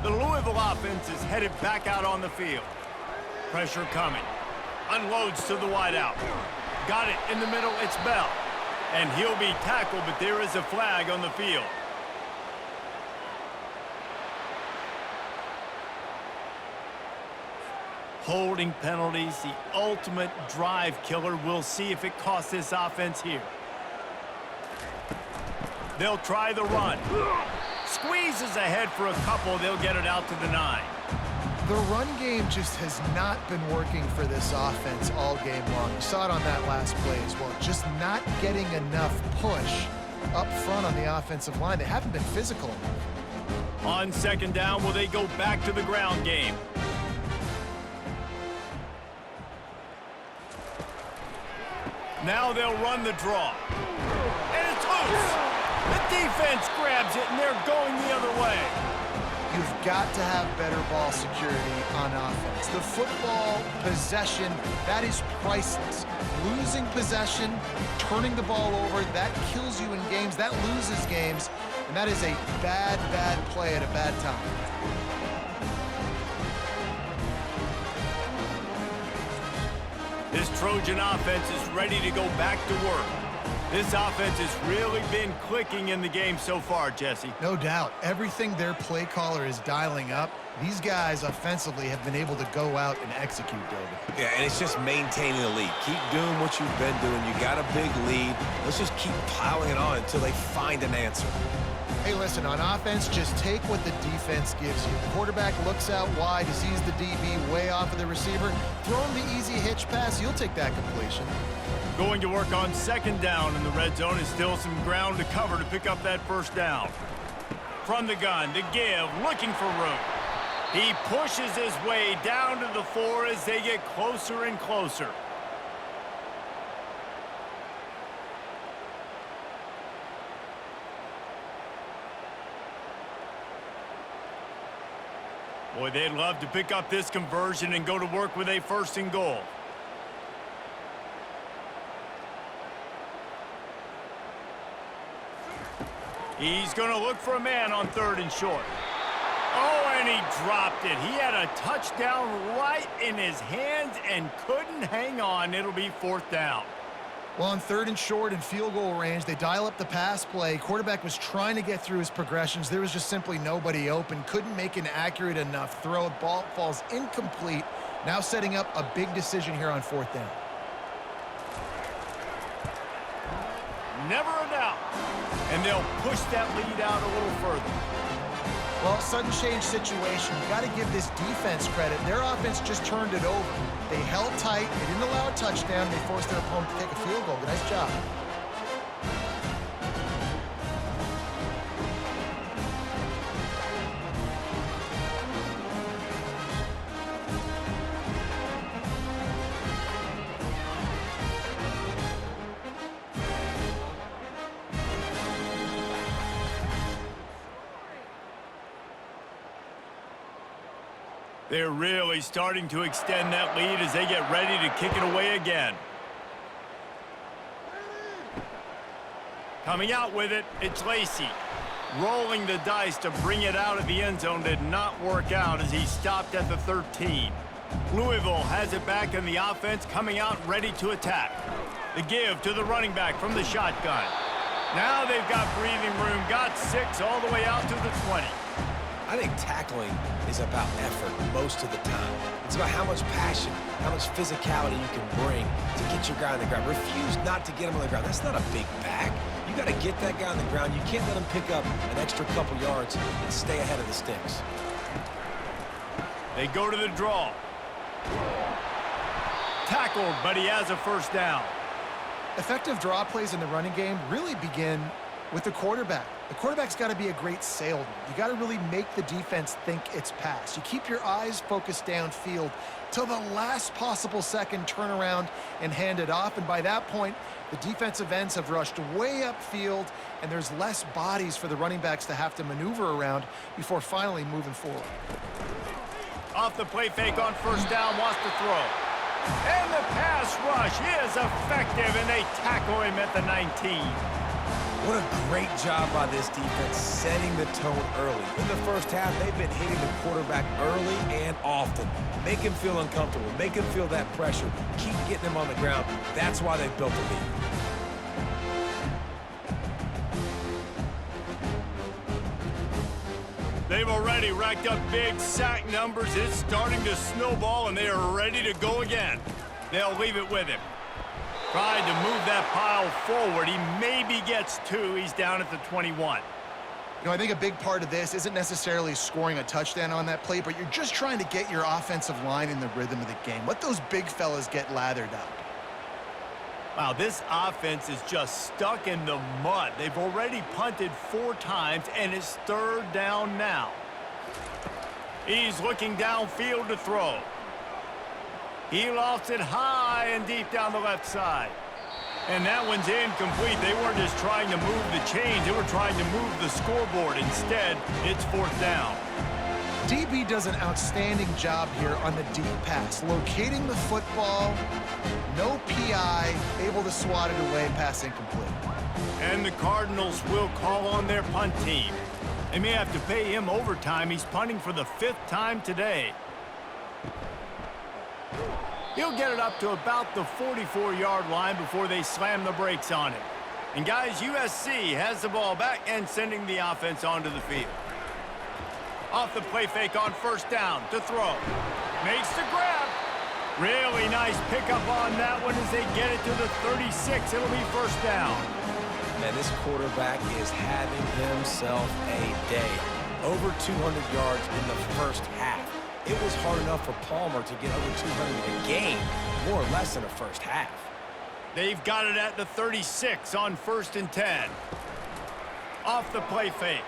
[SPEAKER 1] The Louisville offense is headed back out on the field. Pressure coming. Unloads to the wideout. Got it in the middle. It's Bell. And he'll be tackled, but there is a flag on the field. Holding penalties, the ultimate drive killer. We'll see if it costs this offense here. They'll try the run. Squeezes ahead for a couple. They'll get it out to the 9.
[SPEAKER 3] The run game just has not been working for this offense all game long. You saw it on that last play as well. Just not getting enough push up front on the offensive line. They haven't been physical enough.
[SPEAKER 1] On second down, will they go back to the ground game? Now they'll run the draw. And it's loose. The defense grabs it, and they're going the other way.
[SPEAKER 3] You've got to have better ball security on offense. The football possession, that is priceless. Losing possession, turning the ball over, that kills you in games. That loses games. And that is a bad, bad play at a bad time.
[SPEAKER 1] This Trojan offense is ready to go back to work. This offense has really been clicking in the game so far, Jesse.
[SPEAKER 3] No doubt. Everything their play caller is dialing up, these guys offensively have been able to go out and execute, David.
[SPEAKER 2] Yeah, and it's just maintaining the lead. Keep doing what you've been doing. You got a big lead. Let's just keep piling it on until they find an answer.
[SPEAKER 3] Hey, listen, on offense, just take what the defense gives you. Quarterback looks out wide, he sees the DB way off of the receiver. Throw him the easy hitch pass, you'll take that completion.
[SPEAKER 1] Going to work on second down in the red zone is still some ground to cover to pick up that first down. From the gun, to give, looking for room. He pushes his way down to the 4 as they get closer and closer. Boy, they'd love to pick up this conversion and go to work with a first and goal. He's going to look for a man on 3rd and short. and he dropped it. He had a touchdown right in his hands and couldn't hang on. It'll be 4th down.
[SPEAKER 3] Well, on 3rd and short and field goal range, they dial up the pass play. Quarterback was trying to get through his progressions. There was just simply nobody open. Couldn't make an accurate enough throw. Ball falls incomplete. Now setting up a big decision here on 4th down.
[SPEAKER 1] Never a doubt. And they'll push that lead out a little further.
[SPEAKER 3] Well, sudden change situation. You got to give this defense credit. Their offense just turned it over. They held tight. They didn't allow a touchdown. They forced their opponent to take a field goal. Nice job.
[SPEAKER 1] They're really starting to extend that lead as they get ready to kick it away again. Coming out with it, it's Lacey. Rolling the dice to bring it out of the end zone did not work out as he stopped at the 13. Louisville has it back in the offense, coming out ready to attack. The give to the running back from the shotgun. Now they've got breathing room, got 6 all the way out to the 20.
[SPEAKER 2] I think tackling is about effort most of the time. It's about how much passion, how much physicality you can bring to get your guy on the ground. Refuse not to get him on the ground. That's not a big back. You got to get that guy on the ground. You can't let him pick up an extra couple yards and stay ahead of the sticks.
[SPEAKER 1] They go to the draw. Tackled, but he has a 1st down.
[SPEAKER 3] Effective draw plays in the running game really begin with the quarterback. The quarterback's got to be a great salesman. You got to really make the defense think it's pass. You keep your eyes focused downfield till the last possible second, turn around and hand it off. And by that point, the defensive ends have rushed way upfield, and there's less bodies for the running backs to have to maneuver around before finally moving forward.
[SPEAKER 1] Off the play fake on 1st down, wants to throw. And the pass rush is effective, and they tackle him at the 19.
[SPEAKER 2] What a great job by this defense setting the tone early. In the 1st half, they've been hitting the quarterback early and often. Make him feel uncomfortable. Make him feel that pressure. Keep getting him on the ground. That's why they've built the lead.
[SPEAKER 1] They've already racked up big sack numbers. It's starting to snowball, and they are ready to go again. They'll leave it with him. Tried to move that pile forward. He maybe gets 2. He's down at the 21.
[SPEAKER 3] You know, I think a big part of this isn't necessarily scoring a touchdown on that play, but you're just trying to get your offensive line in the rhythm of the game. Let those big fellas get lathered up.
[SPEAKER 1] Wow, this offense is just stuck in the mud. They've already punted 4 times, and it's 3rd down now. He's looking downfield to throw. He lofts it high and deep down the left side. And that one's incomplete. They weren't just trying to move the chains. They were trying to move the scoreboard. Instead, it's 4th down.
[SPEAKER 3] DB does an outstanding job here on the deep pass. Locating the football, no PI, able to swat it away, pass incomplete.
[SPEAKER 1] And the Cardinals will call on their punt team. They may have to pay him overtime. He's punting for the 5th time today. He'll get it up to about the 44-yard line before they slam the brakes on him. And guys, USC has the ball back and sending the offense onto the field. Off the play fake on 1st down to throw. Makes the grab. Really nice pickup on that one as they get it to the 36. It'll be 1st down.
[SPEAKER 2] Man, this quarterback is having himself a day. Over 200 yards in the 1st half. It was hard enough for Palmer to get over 200 in a game, more or less in the 1st half.
[SPEAKER 1] They've got it at the 36 on 1st and 10. Off the play fake.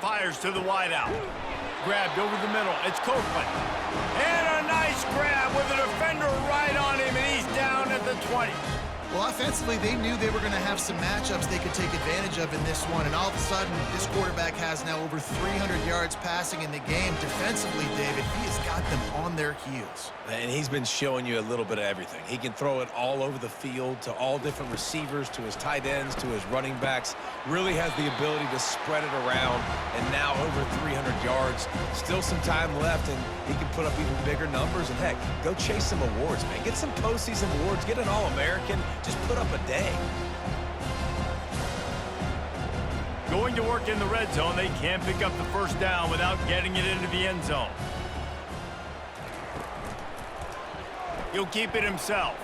[SPEAKER 1] Fires to the wideout. Grabbed over the middle. It's Copeland. And a nice grab with a defender right on him, and he's down at the 20.
[SPEAKER 3] Well, offensively, they knew they were going to have some matchups they could take advantage of in this one, and all of a sudden, this quarterback has now over 300 yards passing in the game. Defensively, David, he has got them on their heels.
[SPEAKER 2] And he's been showing you a little bit of everything. He can throw it all over the field to all different receivers, to his tight ends, to his running backs. Really has the ability to spread it around, and now over 300 yards. Still some time left, and he can put up even bigger numbers. And, heck, go chase some awards, man. Get some postseason awards. Get an All-American. Just put up a day.
[SPEAKER 1] Going to work in the red zone, they can't pick up the first down without getting it into the end zone. He'll keep it himself.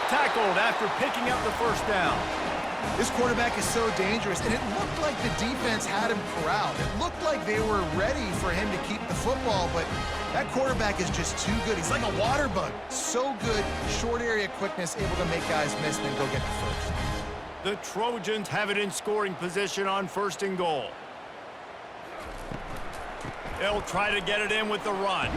[SPEAKER 1] Tackled after picking up the first down.
[SPEAKER 3] This quarterback is so dangerous, and it looked like the defense had him corralled. It looked like they were ready for him to keep the football, but that quarterback is just too good. He's like a water bug. So good, short area quickness, able to make guys miss and then go get the first.
[SPEAKER 1] The Trojans have it in scoring position on 1st and goal. They'll try to get it in with the run.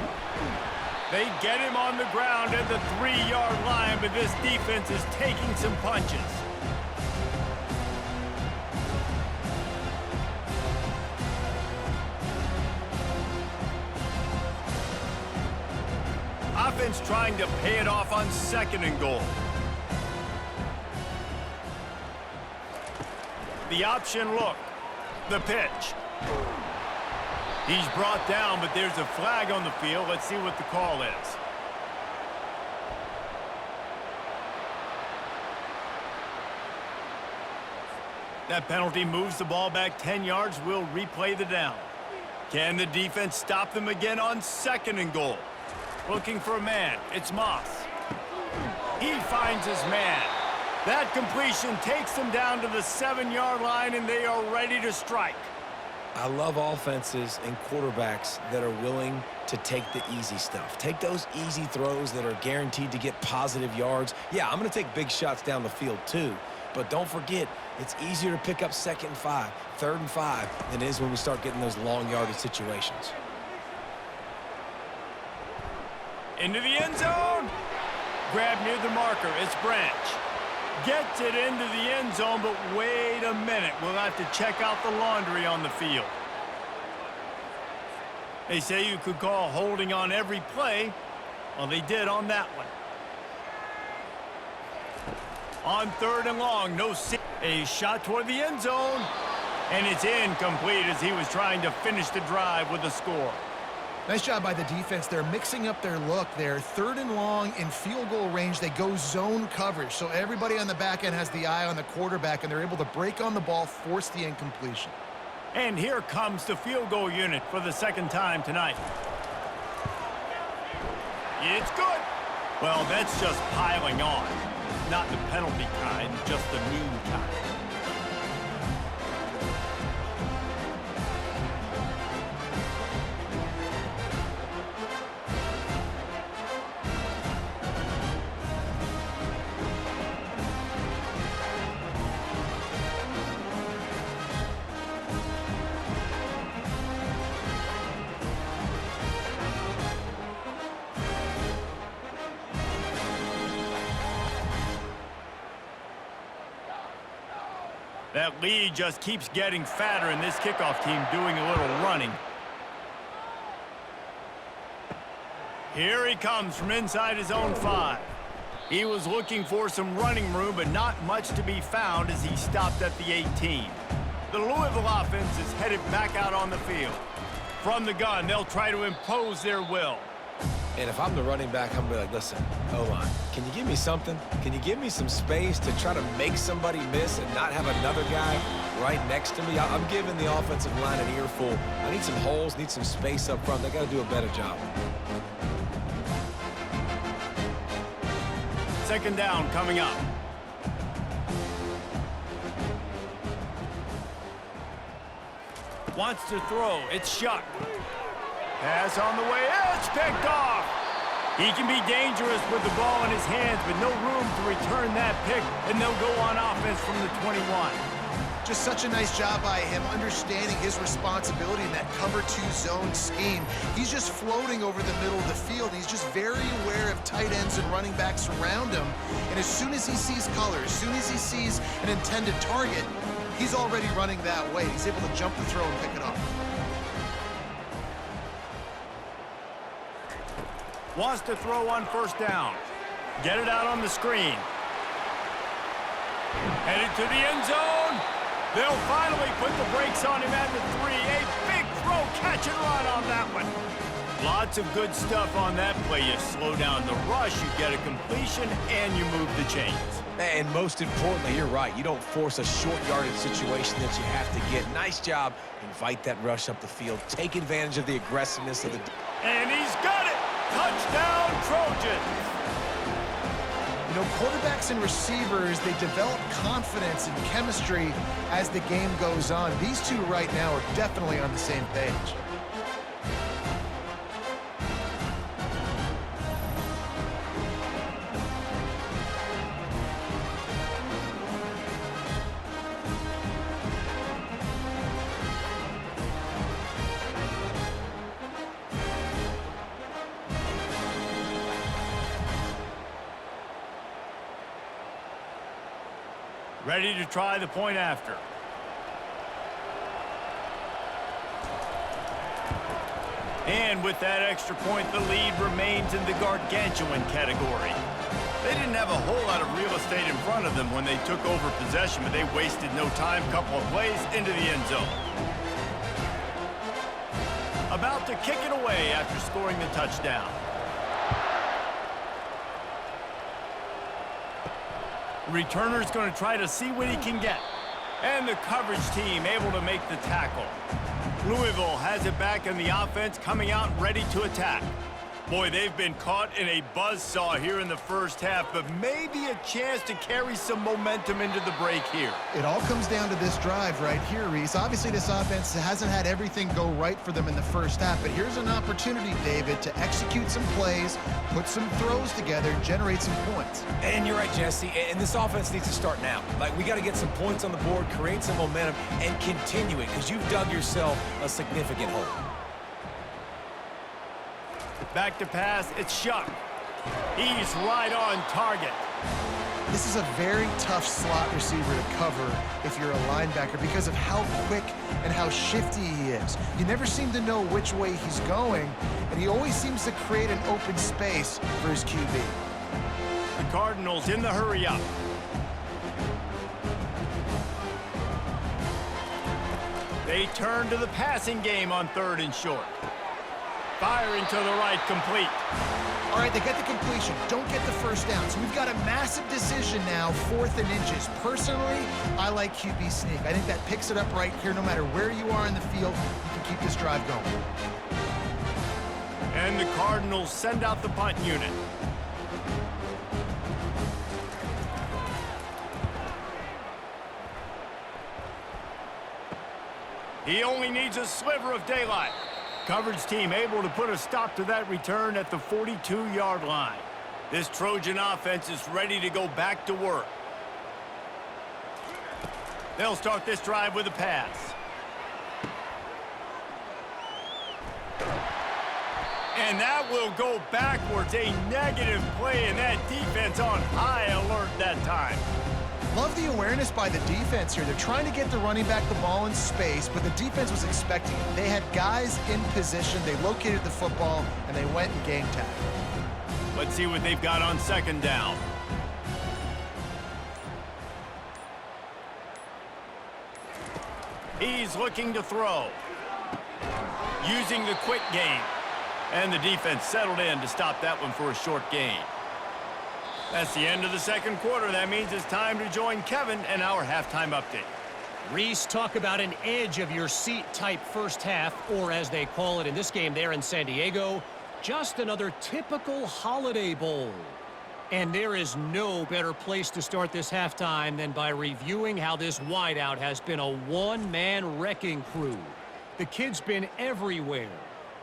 [SPEAKER 1] They get him on the ground at the 3-yard line, but this defense is taking some punches. Offense trying to pay it off on 2nd and goal. The option look. The pitch. He's brought down, but there's a flag on the field. Let's see what the call is. That penalty moves the ball back 10 yards. We'll replay the down. Can the defense stop them again on 2nd and goal? Looking for a man. It's Moss. He finds his man. That completion takes them down to the 7-yard line, and they are ready to strike.
[SPEAKER 2] I love offenses and quarterbacks that are willing to take the easy stuff. Take those easy throws that are guaranteed to get positive yards. Yeah, I'm going to take big shots down the field too. But don't forget, it's easier to pick up 2nd and 5, 3rd and 5 than it is when we start getting those long yardage situations.
[SPEAKER 1] Into the end zone. Grab near the marker. It's Branch. Gets it into the end zone, but wait a minute. We'll have to check out the laundry on the field. They say you could call holding on every play. Well, they did on that one. On 3rd and long, a shot toward the end zone, and it's incomplete as he was trying to finish the drive with a score.
[SPEAKER 3] Nice job by the defense. They're mixing up their look there. 3rd and long in field goal range. They go zone coverage. So everybody on the back end has the eye on the quarterback, and they're able to break on the ball, force the incompletion.
[SPEAKER 1] And here comes the field goal unit for the 2nd time tonight. It's good. Well, that's just piling on. Not the penalty kind, just the mean kind. That lead just keeps getting fatter, and this kickoff team doing a little running. Here he comes from inside his own 5. He was looking for some running room, but not much to be found as he stopped at the 18. The Louisville offense is headed back out on the field. From the gun, they'll try to impose their will.
[SPEAKER 2] And if I'm the running back, I'm going to be like, listen, O-line, can you give me something? Can you give me some space to try to make somebody miss and not have another guy right next to me? I'm giving the offensive line an earful. I need some holes, need some space up front. They got to do a better job.
[SPEAKER 1] 2nd down coming up. Wants to throw. It's Shuck. Pass on the way. It's picked off. He can be dangerous with the ball in his hands, but no room to return that pick, and they'll go on offense from the 21.
[SPEAKER 3] Just such a nice job by him understanding his responsibility in that cover 2 zone scheme. He's just floating over the middle of the field. He's just very aware of tight ends and running backs around him. And as soon as he sees color, as soon as he sees an intended target, he's already running that way. He's able to jump the throw and pick it up.
[SPEAKER 1] Wants to throw on first down. Get it out on the screen. Headed to the end zone. They'll finally put the brakes on him at the 3. A big throw, catch and run on that one. Lots of good stuff on that play. You slow down the rush, you get a completion, and you move the chains.
[SPEAKER 2] And most importantly, you're right. You don't force a short yardage situation that you have to get. Nice job. Invite that rush up the field. Take advantage of the aggressiveness of the...
[SPEAKER 1] And he's got it. Touchdown, Trojans.
[SPEAKER 3] You know, quarterbacks and receivers, they develop confidence and chemistry as the game goes on. These two right now are definitely on the same page.
[SPEAKER 1] Ready to try the point after. And with that extra point, the lead remains in the gargantuan category. They didn't have a whole lot of real estate in front of them when they took over possession, but they wasted no time. Couple of plays into the end zone. About to kick it away after scoring the touchdown. Returner's going to try to see what he can get. And the coverage team able to make the tackle. Louisville has it back in the offense, coming out ready to attack. Boy, they've been caught in a buzzsaw here in the first half, but maybe a chance to carry some momentum into the break here.
[SPEAKER 3] It all comes down to this drive right here, Reese. Obviously, this offense hasn't had everything go right for them in the first half, but here's an opportunity, David, to execute some plays, put some throws together, generate some points.
[SPEAKER 2] And you're right, Jesse, and this offense needs to start now. Like, we got to get some points on the board, create some momentum, and continue it, because you've dug yourself a significant hole.
[SPEAKER 1] Back to pass, it's Shuck. He's right on target.
[SPEAKER 3] This is a very tough slot receiver to cover if you're a linebacker because of how quick and how shifty he is. You never seem to know which way he's going, and he always seems to create an open space for his QB.
[SPEAKER 1] The Cardinals in the hurry up. They turn to the passing game on 3rd and short. Firing to the right, complete.
[SPEAKER 3] All right, they get the completion. Don't get the first down. So we've got a massive decision now, 4th and inches. Personally, I like QB sneak. I think that picks it up right here. No matter where you are in the field, you can keep this drive going.
[SPEAKER 1] And the Cardinals send out the punt unit. He only needs a sliver of daylight. Coverage team able to put a stop to that return at the 42-yard line. This Trojan offense is ready to go back to work. They'll start this drive with a pass. And that will go backwards. A negative play, and that defense on high alert that time.
[SPEAKER 3] Love the awareness by the defense here. They're trying to get the running back the ball in space, but the defense was expecting it. They had guys in position. They located the football, and they went and game tagged.
[SPEAKER 1] Let's see what they've got on 2nd down. He's looking to throw. Using the quick game. And the defense settled in to stop that one for a short gain. That's the end of the 2nd quarter. That means it's time to join Kevin and our halftime update.
[SPEAKER 4] Reese, talk about an edge-of-your-seat type first half, or as they call it in this game there in San Diego, just another typical Holiday Bowl. And there is no better place to start this halftime than by reviewing how this wideout has been a one-man wrecking crew. The kid's been everywhere,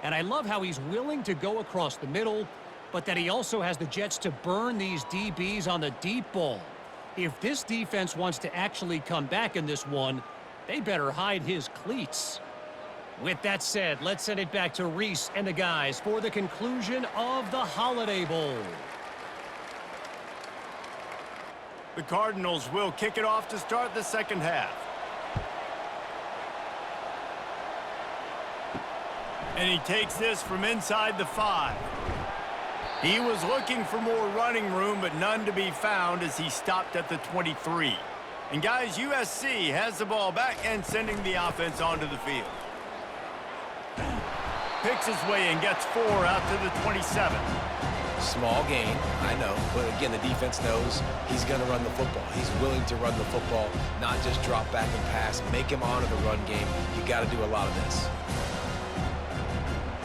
[SPEAKER 4] and I love how he's willing to go across the middle, but that he also has the jets to burn these DBs on the deep ball. If this defense wants to actually come back in this one, They better hide his cleats. With that said, let's send it back to Reese and the guys for the conclusion of the Holiday Bowl.
[SPEAKER 1] The Cardinals will kick it off to start the second half. And he takes this from inside the 5. He was looking for more running room, but none to be found as he stopped at the 23. And guys, USC has the ball back and sending the offense onto the field. Picks his way and gets 4 out to the 27.
[SPEAKER 2] Small gain, I know, but again, the defense knows he's going to run the football. He's willing to run the football, not just drop back and pass, make him honor the run game. You got to do a lot of this.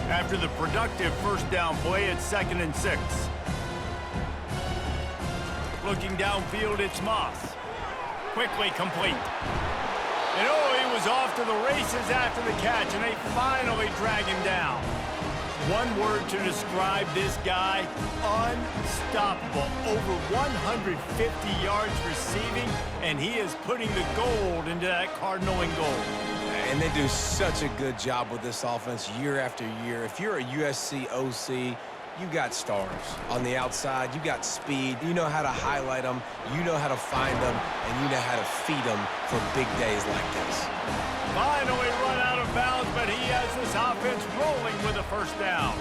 [SPEAKER 1] After the productive first down play, it's 2nd and 6. Looking downfield, it's Moss. Quickly complete. And oh, he was off to the races after the catch, and they finally drag him down. One word to describe this guy: unstoppable. Over 150 yards receiving, and he is putting the gold into that Cardinal and gold.
[SPEAKER 2] And they do such a good job with this offense year after year. If you're a USC OC, you got stars. On the outside, you got speed. You know how to highlight them. You know how to find them. And you know how to feed them for big days like this.
[SPEAKER 1] Finally run out of bounds, but he has this offense rolling with a first down.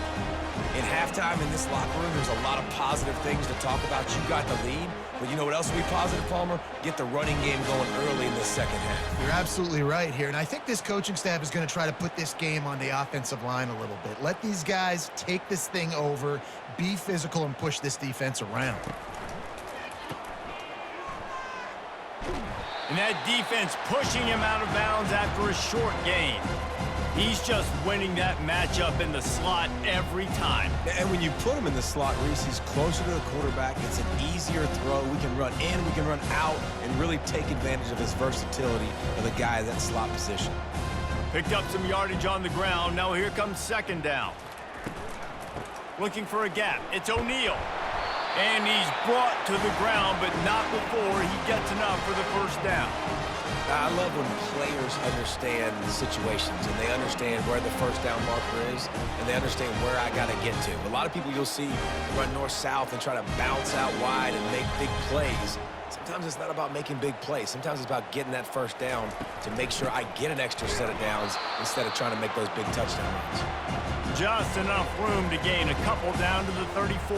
[SPEAKER 2] In halftime in this locker room, there's a lot of positive things to talk about. You got the lead, but you know what else will be positive, Palmer? Get the running game going early in the second half.
[SPEAKER 3] You're absolutely right here, and I think this coaching staff is going to try to put this game on the offensive line a little bit. Let these guys take this thing over, be physical, and push this defense around.
[SPEAKER 1] And that defense pushing him out of bounds after a short gain. He's just winning that matchup in the slot every time.
[SPEAKER 2] And when you put him in the slot, Reese, he's closer to the quarterback. It's an easier throw. We can run in, we can run out, and really take advantage of his versatility of the guy in that slot position.
[SPEAKER 1] Picked up some yardage on the ground. Now here comes 2nd down. Looking for a gap. It's O'Neal. And he's brought to the ground, but not before he gets enough for the first down.
[SPEAKER 2] I love when players understand the situations and they understand where the first down marker is and they understand where I got to get to. A lot of people you'll see run north-south and try to bounce out wide and make big plays. Sometimes it's not about making big plays. Sometimes it's about getting that first down to make sure I get an extra set of downs instead of trying to make those big touchdown runs.
[SPEAKER 1] Just enough room to gain a couple down to the 34.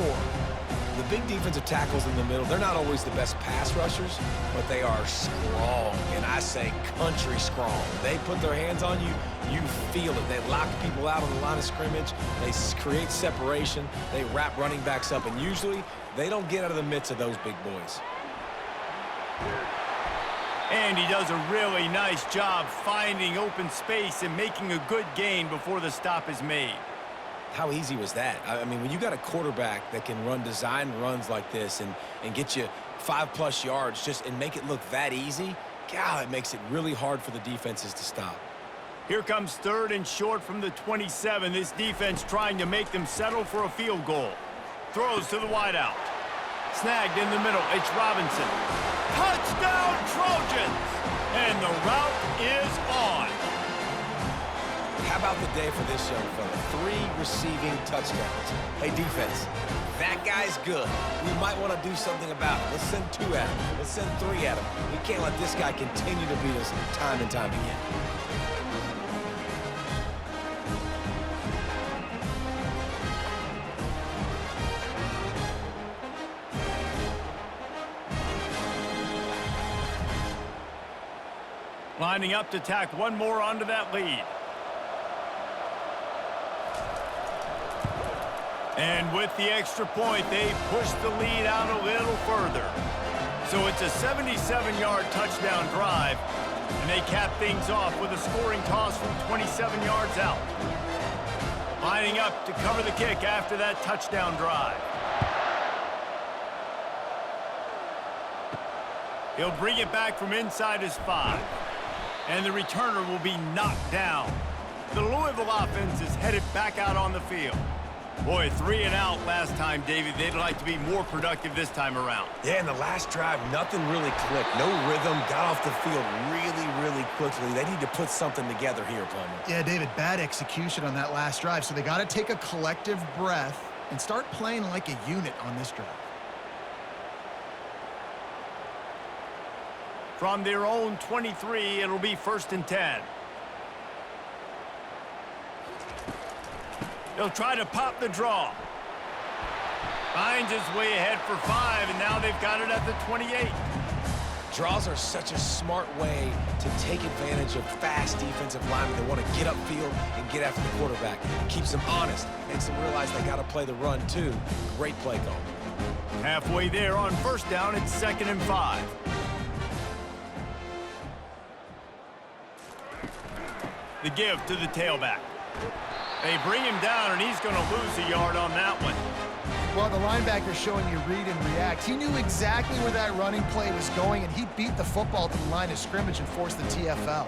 [SPEAKER 2] The big defensive tackles in the middle, they're not always the best pass rushers, but they are strong, and I say country strong. They put their hands on you, you feel it. They lock people out on the line of scrimmage. They create separation. They wrap running backs up, and usually they don't get out of the midst of those big boys.
[SPEAKER 1] And he does a really nice job finding open space and making a good gain before the stop is made.
[SPEAKER 2] How easy was that? I mean, when you got a quarterback that can run design runs like this and get you 5+ yards and make it look that easy, God, it makes it really hard for the defenses to stop.
[SPEAKER 1] Here comes 3rd and short from the 27. This defense trying to make them settle for a field goal. Throws to the wideout. Snagged in the middle. It's Robinson. Touchdown, Trojans! And the route is on.
[SPEAKER 2] How about the day for this young fella? 3 receiving touchdowns. Hey, defense, that guy's good. We might want to do something about it. Let's send 2 at him. Let's send 3 at him. We can't let this guy continue to beat us time and time again.
[SPEAKER 1] Lining up to tack one more onto that lead. And with the extra point, they push the lead out a little further. So it's a 77-yard touchdown drive, and they cap things off with a scoring toss from 27 yards out. Lining up to cover the kick after that touchdown drive. He'll bring it back from inside his 5. And the returner will be knocked down. The Louisville offense is headed back out on the field. Boy, 3 and out last time, David. They'd like to be more productive this time around.
[SPEAKER 2] Yeah, in the last drive, nothing really clicked. No rhythm, got off the field really quickly. They need to put something together here, Palmer.
[SPEAKER 3] Yeah, David, bad execution on that last drive, so they got to take a collective breath and start playing like a unit on this drive.
[SPEAKER 1] From their own 23, it'll be 1st and 10. They'll try to pop the draw. Finds his way ahead for 5, and now they've got it at the 28.
[SPEAKER 2] Draws are such a smart way to take advantage of fast defensive linemen that want to get upfield and get after the quarterback. It keeps them honest, makes them realize they got to play the run too. Great play call.
[SPEAKER 1] Halfway there on 1st down, it's 2nd and 5. The give to the tailback. They bring him down, and he's going to lose a yard on that one.
[SPEAKER 3] Well, the linebacker showing you read and react. He knew exactly where that running play was going, and he beat the football to the line of scrimmage and forced the TFL.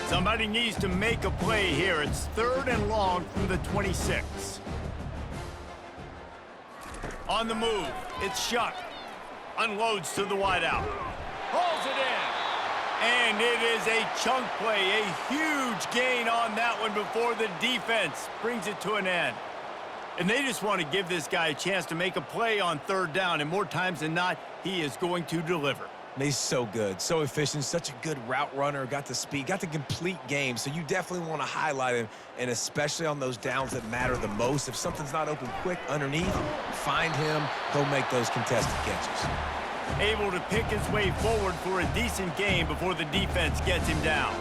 [SPEAKER 1] Somebody needs to make a play here. It's 3rd and long from the 26. On the move, it's Shuck. Unloads to the wideout. Hauls it in. And it is a chunk play, a huge gain on that one before the defense brings it to an end. And they just want to give this guy a chance to make a play on 3rd down, and more times than not, he is going to deliver.
[SPEAKER 2] He's so good, so efficient, such a good route runner, got the speed, got the complete game, so you definitely want to highlight him, and especially on those downs that matter the most. If something's not open quick underneath, find him, he'll make those contested catches.
[SPEAKER 1] Able to pick his way forward for a decent game before the defense gets him down.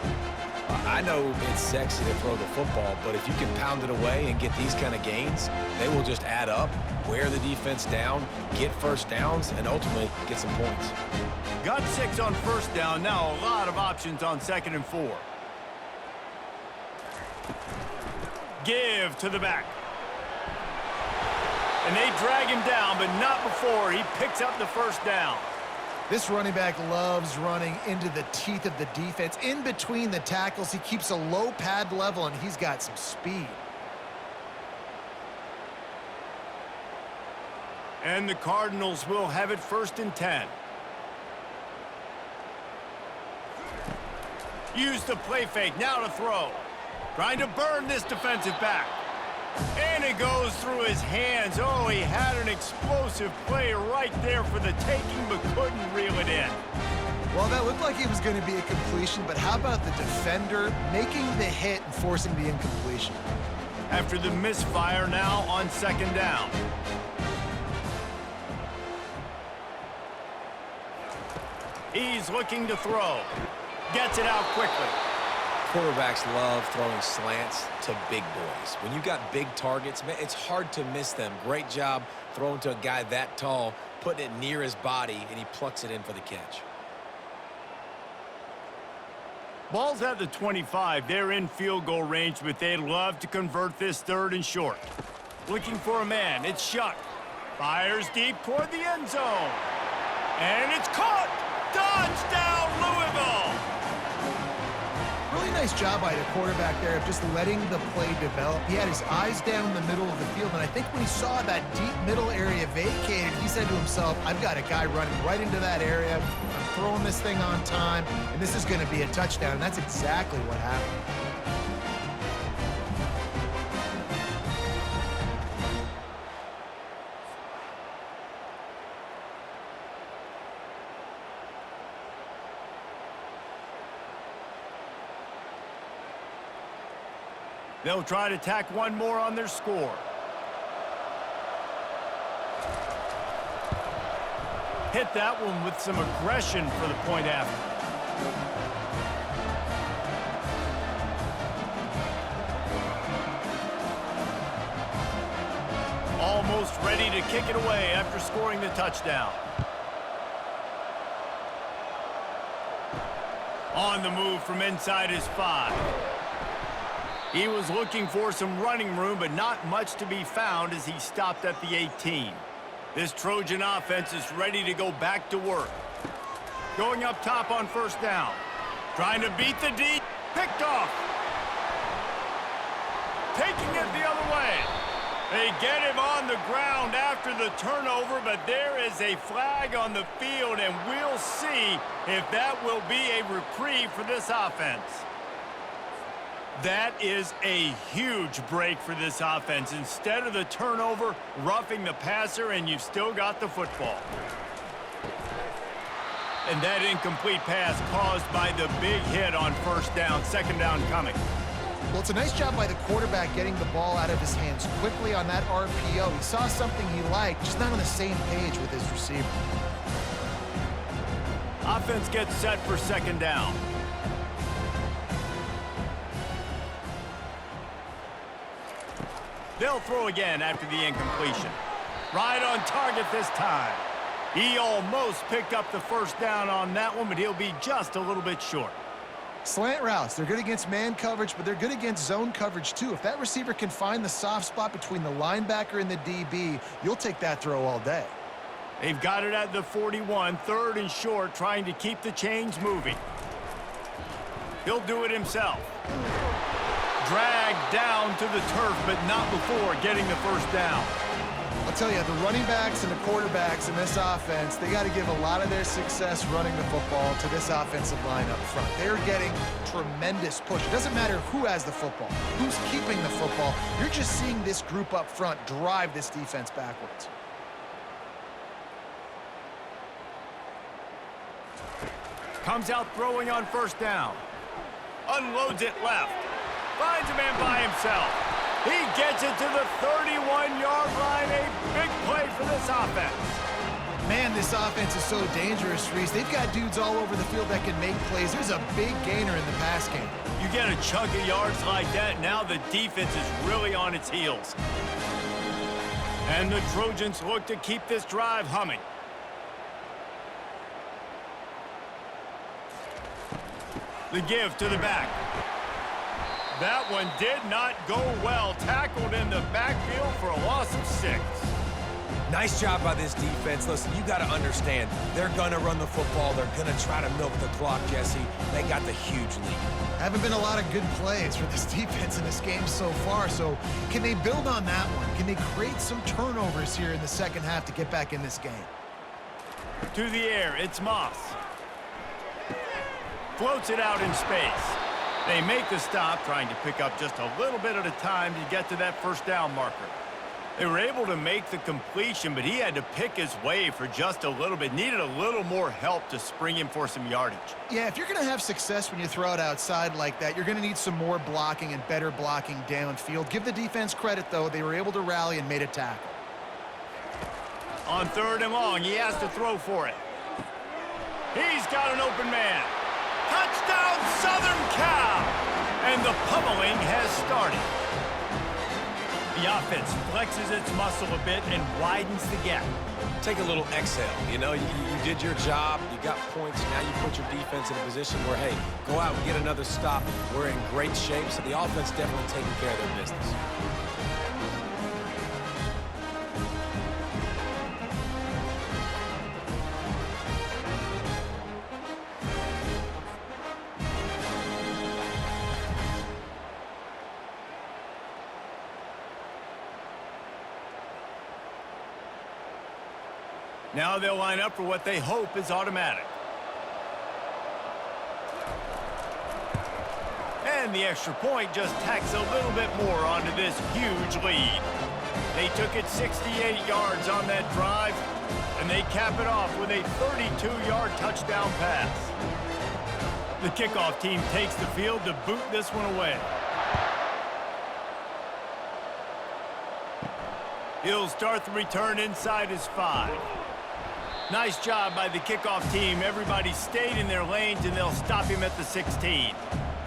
[SPEAKER 2] I know it's sexy to throw the football, but if you can pound it away and get these kind of gains, they will just add up, wear the defense down, get 1st downs, and ultimately get some points.
[SPEAKER 1] Got 6 on 1st down. Now a lot of options on 2nd and 4. Give to the back. And they drag him down, but not before he picks up the 1st down.
[SPEAKER 3] This running back loves running into the teeth of the defense. In between the tackles, he keeps a low pad level, and he's got some speed.
[SPEAKER 1] And the Cardinals will have it 1st and 10. Use the play fake, now to throw. Trying to burn this defensive back. And it goes through his hands. Oh, he had an explosive play right there for the taking, but couldn't reel it in.
[SPEAKER 3] Well, that looked like it was going to be a completion, but how about the defender making the hit and forcing the incompletion?
[SPEAKER 1] After the misfire, now on 2nd down. He's looking to throw. Gets it out quickly.
[SPEAKER 2] Quarterbacks love throwing slants to big boys. When you got big targets, man, it's hard to miss them. Great job throwing to a guy that tall, putting it near his body, and he plucks it in for the catch.
[SPEAKER 1] Ball's at the 25. They're in field goal range, but they'd love to convert this 3rd and short. Looking for a man. It's Shuck. Fires deep toward the end zone. And it's caught. Touchdown, Louisville.
[SPEAKER 3] Really nice job by the quarterback there of just letting the play develop. He had his eyes down the middle of the field, and I think when he saw that deep middle area vacated, he said to himself, I've got a guy running right into that area. I'm throwing this thing on time, and this is going to be a touchdown, and that's exactly what happened.
[SPEAKER 1] They'll try to tack one more on their score. Hit that one with some aggression for the point after. Almost ready to kick it away after scoring the touchdown. On the move from inside his 5. He was looking for some running room, but not much to be found as he stopped at the 18. This Trojan offense is ready to go back to work. Going up top on 1st down. Trying to beat the D. Picked off. taking it the other way. They get him on the ground after the turnover, but there is a flag on the field, and we'll see if that will be a reprieve for this offense. That is a huge break for this offense. Instead of the turnover, roughing the passer, and you've still got the football. And that incomplete pass caused by the big hit on first down, second down coming.
[SPEAKER 3] Well, it's a nice job by the quarterback getting the ball out of his hands quickly on that RPO. He saw something he liked, just not on the same page with his receiver.
[SPEAKER 1] Offense gets set for second down. They'll throw again after the incompletion. Right on target this time. He almost picked up the first down on that one, but he'll be just a little bit short.
[SPEAKER 3] Slant routes, they're good against man coverage, but they're good against zone coverage too. If that receiver can find the soft spot between the linebacker and the DB, you'll take that throw all day.
[SPEAKER 1] They've got it at the 41, third and short, trying to keep the chains moving. He'll do it himself. Dragged down to the turf, but not before getting the first down.
[SPEAKER 3] I'll tell you, the running backs and the quarterbacks in this offense, they got to give a lot of their success running the football to this offensive line up front. They're getting tremendous push. It doesn't matter who has the football, who's keeping the football. You're just seeing this group up front drive this defense backwards.
[SPEAKER 1] Comes out throwing on first down. Unloads it left. Finds a man by himself. He gets it to the 31-yard line. A big play for this offense.
[SPEAKER 3] Man, this offense is so dangerous, Reese. They've got dudes all over the field that can make plays. There's a big gainer in the pass game.
[SPEAKER 1] You get a chunk of yards like that, now the defense is really on its heels. And the Trojans look to keep this drive humming. The give to the back. That one did not go well. Tackled in the backfield for a loss of 6.
[SPEAKER 2] Nice job by this defense. Listen, you got to understand, they're going to run the football. They're going to try to milk the clock, Jesse. They got the huge lead.
[SPEAKER 3] Haven't been a lot of good plays for this defense in this game so far, so can they build on that one? Can they create some turnovers here in the second half to get back in this game?
[SPEAKER 1] To the air, it's Moss. Floats it out in space. They make the stop, trying to pick up just a little bit at a time to get to that first down marker. They were able to make the completion, but he had to pick his way for just a little bit. Needed a little more help to spring him for some yardage.
[SPEAKER 3] Yeah, if you're going to have success when you throw it outside like that, you're going to need some more blocking and better blocking downfield. Give the defense credit, though. They were able to rally and made a tackle.
[SPEAKER 1] On third and long, he has to throw for it. He's got an open man. Touchdown, Southern Cal! And the pummeling has started. The offense flexes its muscle a bit and widens the gap.
[SPEAKER 2] Take a little exhale. You know, you did your job. You got points. Now you put your defense in a position where, hey, go out and get another stop. We're in great shape, so the offense definitely taking care of their business.
[SPEAKER 1] Now they'll line up for what they hope is automatic. And the extra point just tacks a little bit more onto this huge lead. They took it 68 yards on that drive, and they cap it off with a 32-yard touchdown pass. The kickoff team takes the field to boot this one away. He'll start the return inside his 5. Nice job by the kickoff team. Everybody stayed in their lanes, and they'll stop him at the 16.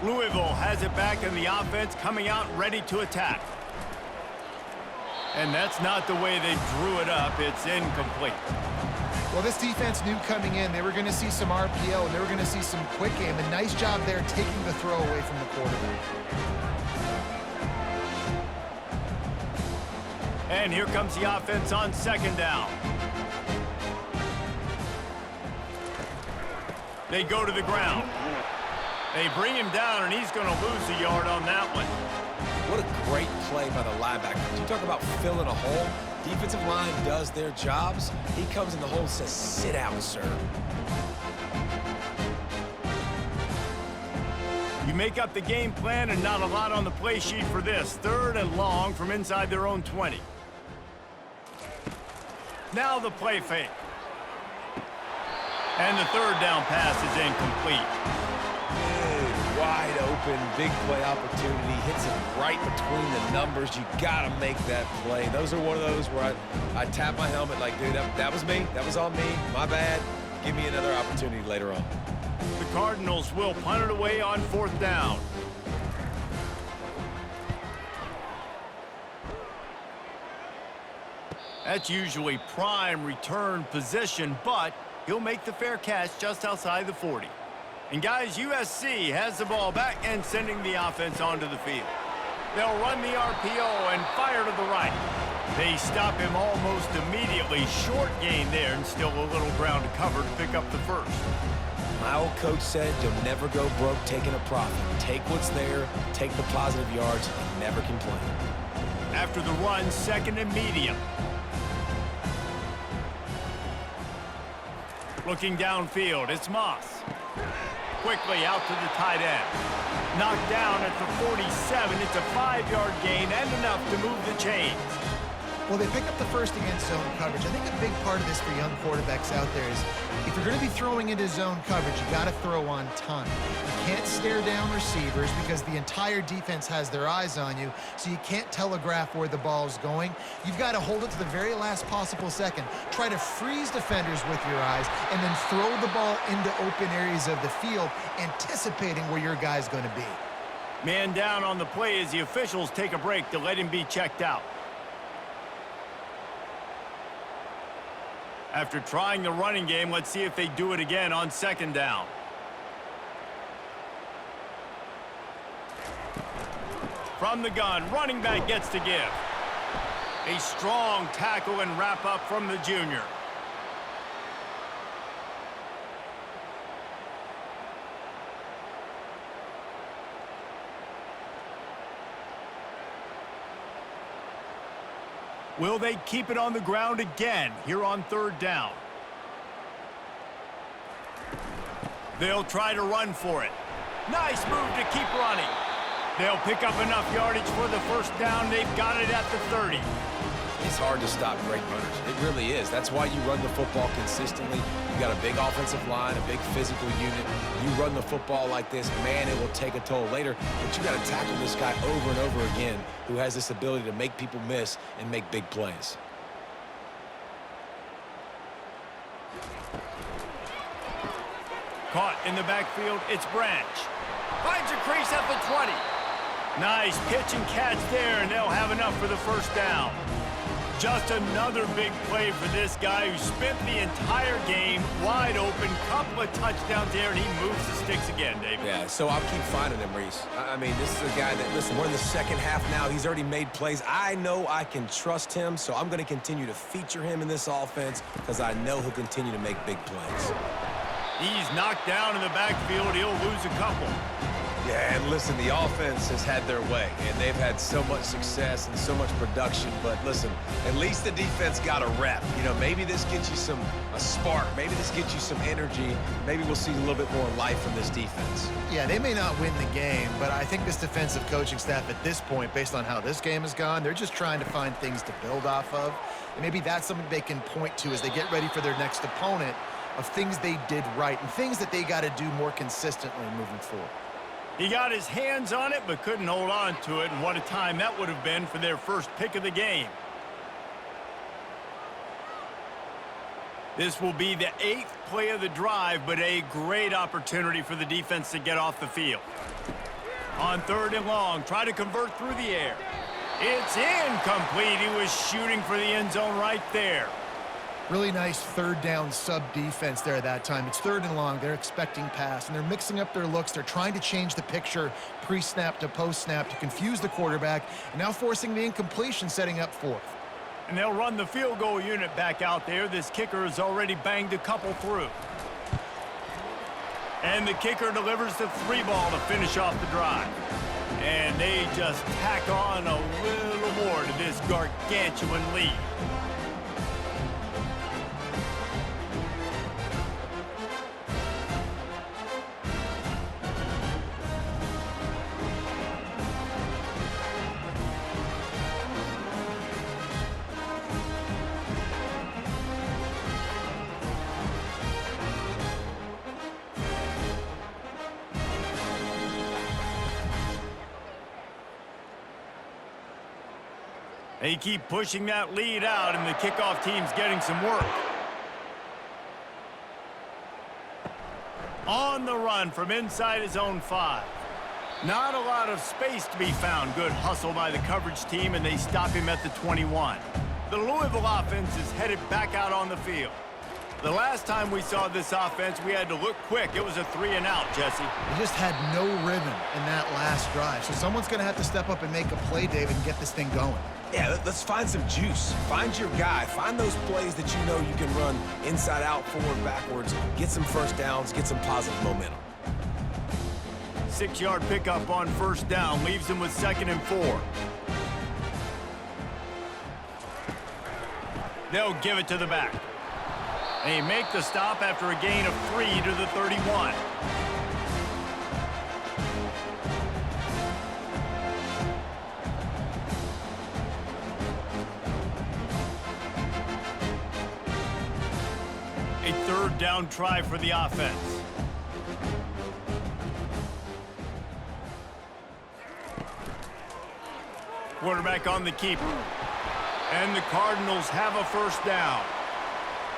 [SPEAKER 1] Louisville has it back in the offense, coming out ready to attack. And that's not the way they drew it up. It's incomplete.
[SPEAKER 3] Well, this defense knew coming in they were going to see some RPO, and they were going to see some quick game. A nice job there taking the throw away from the quarterback.
[SPEAKER 1] And here comes the offense on second down. They go to the ground. They bring him down, and he's going to lose a yard on that one.
[SPEAKER 2] What a great play by the linebacker. You talk about filling a hole. Defensive line does their jobs. He comes in the hole and says, sit out, sir.
[SPEAKER 1] You make up the game plan and not a lot on the play sheet for this. 3rd and long from inside their own 20. Now the play fake. And the 3rd down pass is incomplete.
[SPEAKER 2] Good, wide open, big play opportunity. Hits it right between the numbers. You got to make that play. Those are one of those where I tap my helmet like, dude, that was me. That was on me. My bad. Give me another opportunity later on.
[SPEAKER 1] The Cardinals will punt it away on 4th down. That's usually prime return position, but he'll make the fair catch just outside the 40. And guys, USC has the ball back and sending the offense onto the field. They'll run the RPO and fire to the right. They stop him almost immediately. Short gain there and still a little ground to cover to pick up the first.
[SPEAKER 2] My old coach said you'll never go broke taking a profit. Take what's there, take the positive yards, and never complain.
[SPEAKER 1] After the run, 2nd and medium. Looking downfield, it's Moss. Quickly out to the tight end. Knocked down at the 47. It's a 5-yard gain and enough to move the chains.
[SPEAKER 3] Well, they pick up the first against zone coverage. I think a big part of this for young quarterbacks out there is if you're going to be throwing into zone coverage, you got to throw on time. You can't stare down receivers because the entire defense has their eyes on you, so you can't telegraph where the ball's going. You've got to hold it to the very last possible second. Try to freeze defenders with your eyes and then throw the ball into open areas of the field, anticipating where your guy's going to be.
[SPEAKER 1] Man down on the play as the officials take a break to let him be checked out. After trying the running game, let's see if they do it again on 2nd down. From the gun, running back gets to give. A strong tackle and wrap up from the junior. Will they keep it on the ground again here on 3rd down? They'll try to run for it. Nice move to keep running. They'll pick up enough yardage for the 1st down. They've got it at the 30.
[SPEAKER 2] It's hard to stop great runners. It really is. That's why you run the football consistently. You got a big offensive line, a big physical unit. You run the football like this, man, it will take a toll later. But you got to tackle this guy over and over again who has this ability to make people miss and make big plays.
[SPEAKER 1] Caught in the backfield, it's Branch. Finds a crease at the 20. Nice pitch and catch there, and they'll have enough for the 1st down. Just another big play for this guy who spent the entire game wide open. Couple of touchdowns there, and he moves the sticks again, David.
[SPEAKER 2] Yeah, so I'll keep finding him, Reese. I mean, this is a guy that, listen, we're in the 2nd half now. He's already made plays. I know I can trust him, so I'm going to continue to feature him in this offense because I know he'll continue to make big plays.
[SPEAKER 1] He's knocked down in the backfield. He'll lose a couple.
[SPEAKER 2] Yeah, and listen, the offense has had their way, and they've had so much success and so much production. But listen, at least the defense got a rep. You know, maybe this gets you a spark. Maybe this gets you some energy. Maybe we'll see a little bit more life from this defense.
[SPEAKER 3] Yeah, they may not win the game, but I think this defensive coaching staff at this point, based on how this game has gone, they're just trying to find things to build off of. And maybe that's something they can point to as they get ready for their next opponent, of things they did right and things that they got to do more consistently moving forward.
[SPEAKER 1] He got his hands on it, but couldn't hold on to it, and what a time that would have been for their first pick of the game. This will be the 8th play of the drive, but a great opportunity for the defense to get off the field. On 3rd and long, try to convert through the air. It's incomplete. He was shooting for the end zone right there.
[SPEAKER 3] Really nice 3rd down sub defense there at that time. It's 3rd and long. They're expecting pass, and they're mixing up their looks. They're trying to change the picture pre-snap to post-snap to confuse the quarterback, and now forcing the incompletion, setting up 4th.
[SPEAKER 1] And they'll run the field goal unit back out there. This kicker has already banged a couple through. And the kicker delivers the 3 ball to finish off the drive. And they just tack on a little more to this gargantuan lead. They keep pushing that lead out, and the kickoff team's getting some work. On the run from inside his own 5. Not a lot of space to be found. Good hustle by the coverage team, and they stop him at the 21. The Louisville offense is headed back out on the field. The last time we saw this offense, we had to look quick. It was a 3-and-out, Jesse.
[SPEAKER 3] They just had no rhythm in that last drive. So someone's going to have to step up and make a play, David, and get this thing going.
[SPEAKER 2] Yeah, let's find some juice. Find your guy. Find those plays that you know you can run inside out, forward, backwards. Get some first downs. Get some positive momentum.
[SPEAKER 1] 6-yard pickup on first down. Leaves them with 2nd and 4. They'll give it to the back. They make the stop after a gain of 3 to the 31. A 3rd down try for the offense. Quarterback on the keeper. And the Cardinals have a first down.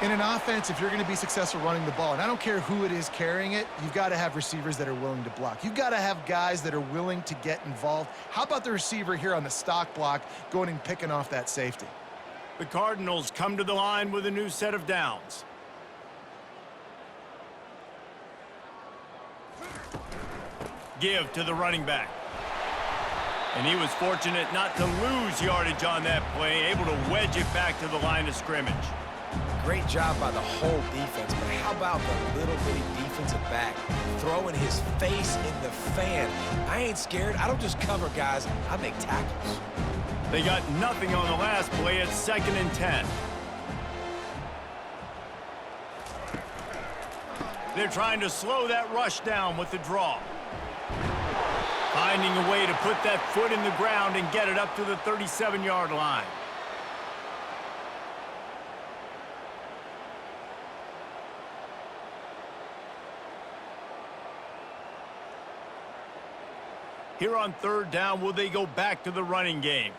[SPEAKER 3] In an offense, if you're going to be successful running the ball, and I don't care who it is carrying it, you've got to have receivers that are willing to block. You've got to have guys that are willing to get involved. How about the receiver here on the stock block going and picking off that safety?
[SPEAKER 1] The Cardinals come to the line with a new set of downs. Give to the running back. And he was fortunate not to lose yardage on that play, able to wedge it back to the line of scrimmage.
[SPEAKER 2] Great job by the whole defense, but how about the little bitty defensive back throwing his face in the fan? I ain't scared. I don't just cover guys. I make tackles.
[SPEAKER 1] They got nothing on the last play at 2nd and 10. They're trying to slow that rush down with the draw. Finding a way to put that foot in the ground and get it up to the 37-yard line. Here on 3rd down, will they go back to the running game?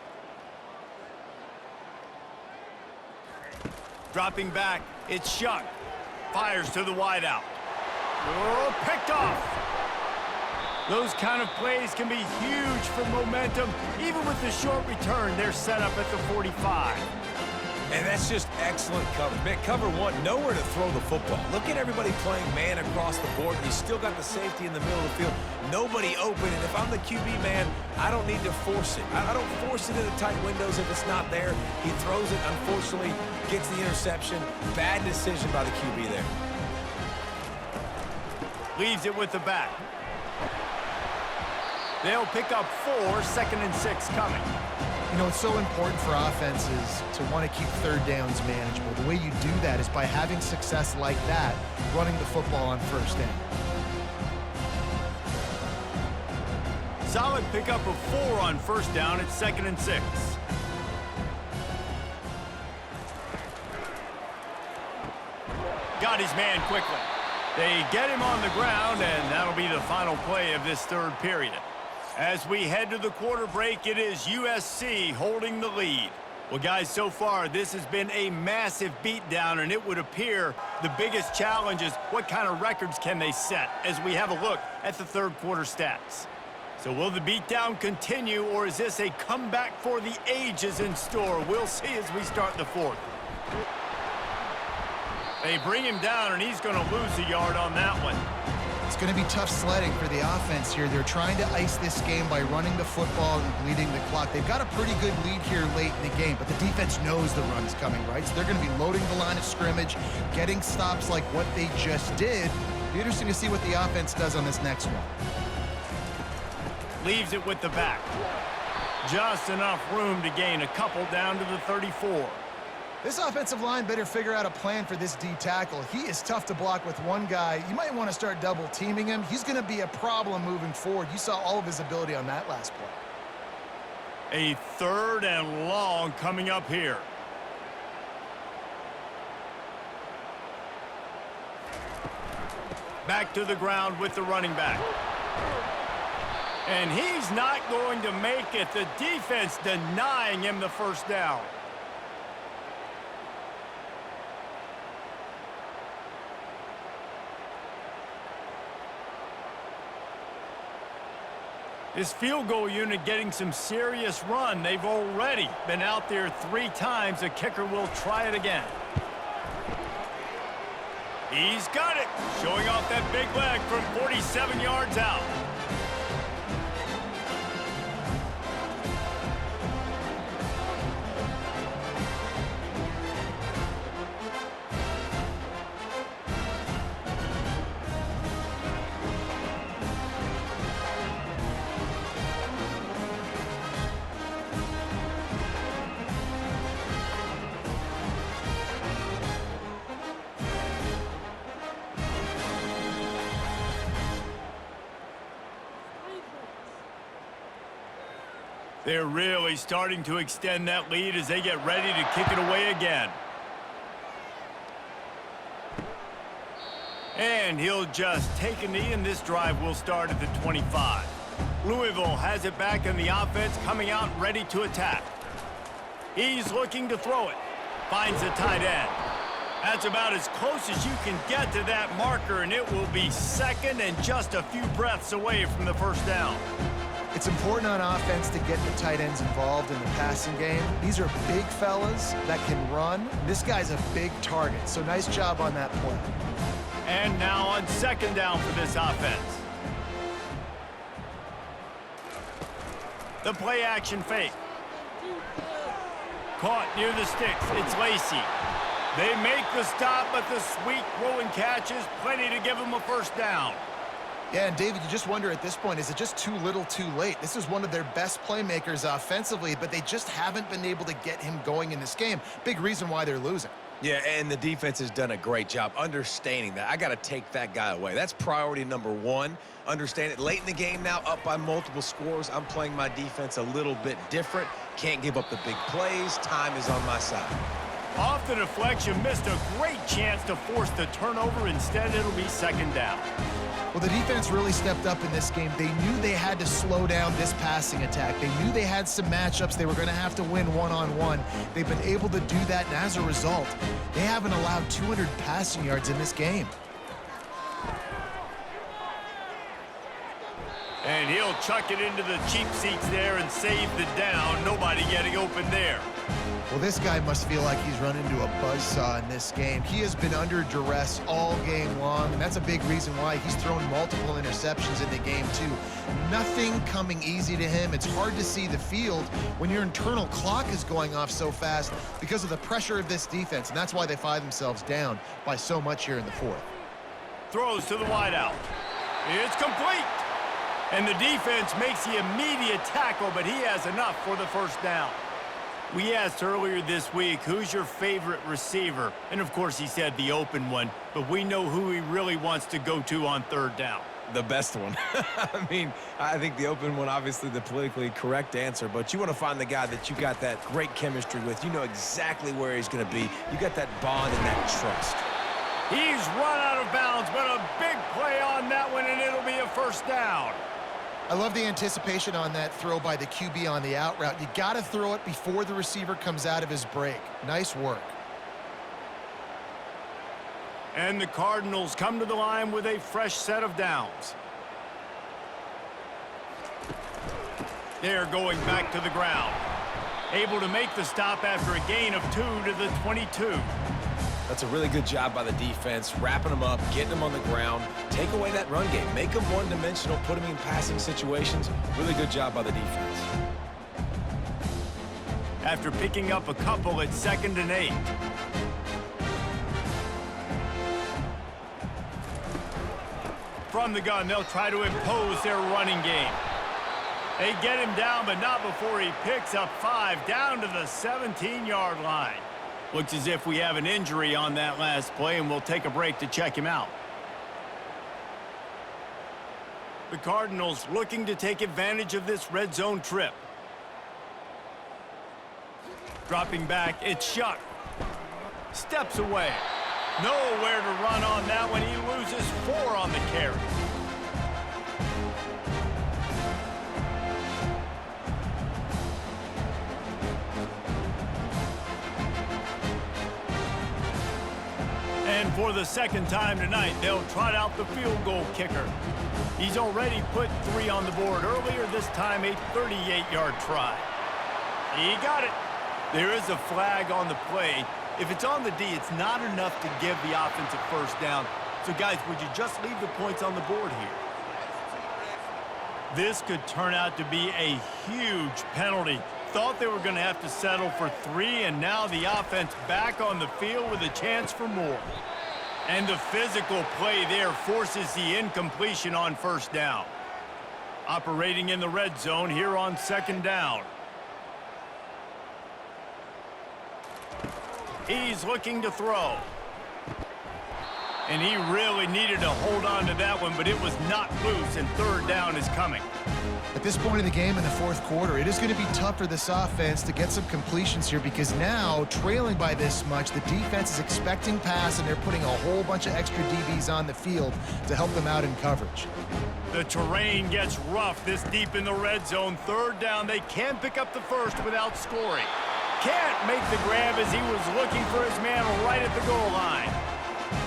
[SPEAKER 1] Dropping back, it's Shuck. Fires to the wideout. Oh, picked off. Those kind of plays can be huge for momentum. Even with the short return, they're set up at the 45.
[SPEAKER 2] And that's just excellent coverage. Man, cover 1, nowhere to throw the football. Look at everybody playing man across the board. You still got the safety in the middle of the field. Nobody open. And if I'm the QB man, I don't need to force it. I don't force it into tight windows if it's not there. He throws it, unfortunately, gets the interception. Bad decision by the QB there.
[SPEAKER 1] Leaves it with the back. They'll pick up 4, 2nd and 6 coming.
[SPEAKER 3] You know, it's so important for offenses to want to keep 3rd downs manageable. The way you do that is by having success like that, running the football on 1st down.
[SPEAKER 1] Solid pickup of 4 on 1st down at 2nd and 6. Got his man quickly. They get him on the ground, and that'll be the final play of this 3rd period. As we head to the quarter break, it is USC holding the lead. Well, guys, so far, this has been a massive beatdown, and it would appear the biggest challenge is what kind of records can they set as we have a look at the 3rd quarter stats. So will the beatdown continue, or is this a comeback for the ages in store? We'll see as we start the 4th. They bring him down, and he's going to lose a yard on that one.
[SPEAKER 3] It's going to be tough sledding for the offense here. They're trying to ice this game by running the football and bleeding the clock. They've got a pretty good lead here late in the game, but the defense knows the run's coming, right? So they're going to be loading the line of scrimmage, getting stops like what they just did. Be interesting to see what the offense does on this next one.
[SPEAKER 1] leaves it with the back. Just enough room to gain a couple down to the 34.
[SPEAKER 3] This offensive line better figure out a plan for this D tackle. He is tough to block with one guy. You might want to start double teaming him. He's going to be a problem moving forward. You saw all of his ability on that last play.
[SPEAKER 1] A 3rd and long coming up here. Back to the ground with the running back. And he's not going to make it. The defense denying him the first down. This field goal unit getting some serious run. They've already been out there 3 times. The kicker will try it again. He's got it. Showing off that big leg from 47 yards out. They're really starting to extend that lead as they get ready to kick it away again. And he'll just take a knee, and this drive will start at the 25. Louisville has it back in the offense, coming out ready to attack. He's looking to throw it. Finds the tight end. That's about as close as you can get to that marker, and it will be 2nd and just a few breaths away from the first down.
[SPEAKER 3] It's important on offense to get the tight ends involved in the passing game. These are big fellas that can run. This guy's a big target, so nice job on that play.
[SPEAKER 1] And now on 2nd down for this offense. The play action fake. Caught near the sticks. It's Lacey. They make the stop, but the sweet throw and catch is plenty to give them a first down.
[SPEAKER 3] Yeah, and David, you just wonder at this point, is it just too little too late? This is one of their best playmakers offensively, but they just haven't been able to get him going in this game. Big reason why they're losing.
[SPEAKER 2] Yeah, and the defense has done a great job understanding that. I got to take that guy away. That's priority number 1. Understand it. Late in the game now, up by multiple scores. I'm playing my defense a little bit different. Can't give up the big plays. Time is on my side.
[SPEAKER 1] Off the deflection, missed a great chance to force the turnover. Instead, it'll be 2nd down.
[SPEAKER 3] Well, the defense really stepped up in this game. They knew they had to slow down this passing attack. They knew they had some matchups they were going to have to win one-on-one. They've been able to do that, and as a result, they haven't allowed 200 passing yards in this game.
[SPEAKER 1] And he'll chuck it into the cheap seats there and save the down. Nobody getting open there.
[SPEAKER 3] Well, this guy must feel like he's run into a buzzsaw in this game. He has been under duress all game long, and that's a big reason why he's thrown multiple interceptions in the game, too. Nothing coming easy to him. It's hard to see the field when your internal clock is going off so fast because of the pressure of this defense, and that's why they find themselves down by so much here in the 4th.
[SPEAKER 1] Throws to the wideout. It's complete. And the defense makes the immediate tackle, but he has enough for the first down. We asked earlier this week, who's your favorite receiver? And, of course, he said the open one, but we know who he really wants to go to on 3rd down.
[SPEAKER 2] The best one. I mean, I think the open one, obviously the politically correct answer, but you want to find the guy that you got that great chemistry with. You know exactly where he's going to be. You got that bond and that trust.
[SPEAKER 1] He's run out of bounds, but a big play on that one, and it'll be a first down.
[SPEAKER 3] I love the anticipation on that throw by the QB on the out route. You got to throw it before the receiver comes out of his break. Nice work.
[SPEAKER 1] And the Cardinals come to the line with a fresh set of downs. They're going back to the ground. Able to make the stop after a gain of 2 to the 22.
[SPEAKER 2] That's a really good job by the defense, wrapping them up, getting them on the ground, take away that run game, make them one-dimensional, put them in passing situations. Really good job by the defense.
[SPEAKER 1] After picking up a couple at 2nd and 8. From the gun, they'll try to impose their running game. They get him down, but not before he picks up 5 down to the 17-yard line. Looks as if we have an injury on that last play, and we'll take a break to check him out. The Cardinals looking to take advantage of this red zone trip. Dropping back, it's Shuck. Steps away. Nowhere to run on that one. He loses 4 on the carry. And for the second time tonight, they'll trot out the field goal kicker. He's already put 3 on the board earlier, this time a 38-yard try. He got it. There is a flag on the play. If it's on the D, it's not enough to give the offensive first down. So, guys, would you just leave the points on the board here? This could turn out to be a huge penalty. Thought they were going to have to settle for 3, and now the offense back on the field with a chance for more. And the physical play there forces the incompletion on first down. Operating in the red zone here on second down. He's looking to throw. And he really needed to hold on to that one, but it was not loose, and third down is coming.
[SPEAKER 3] At this point in the game in the fourth quarter, it is going to be tough for this offense to get some completions here because now, trailing by this much, the defense is expecting pass, and they're putting a whole bunch of extra DBs on the field to help them out in coverage.
[SPEAKER 1] The terrain gets rough this deep in the red zone. Third down, they can pick up the first without scoring. Can't make the grab as he was looking for his man right at the goal line.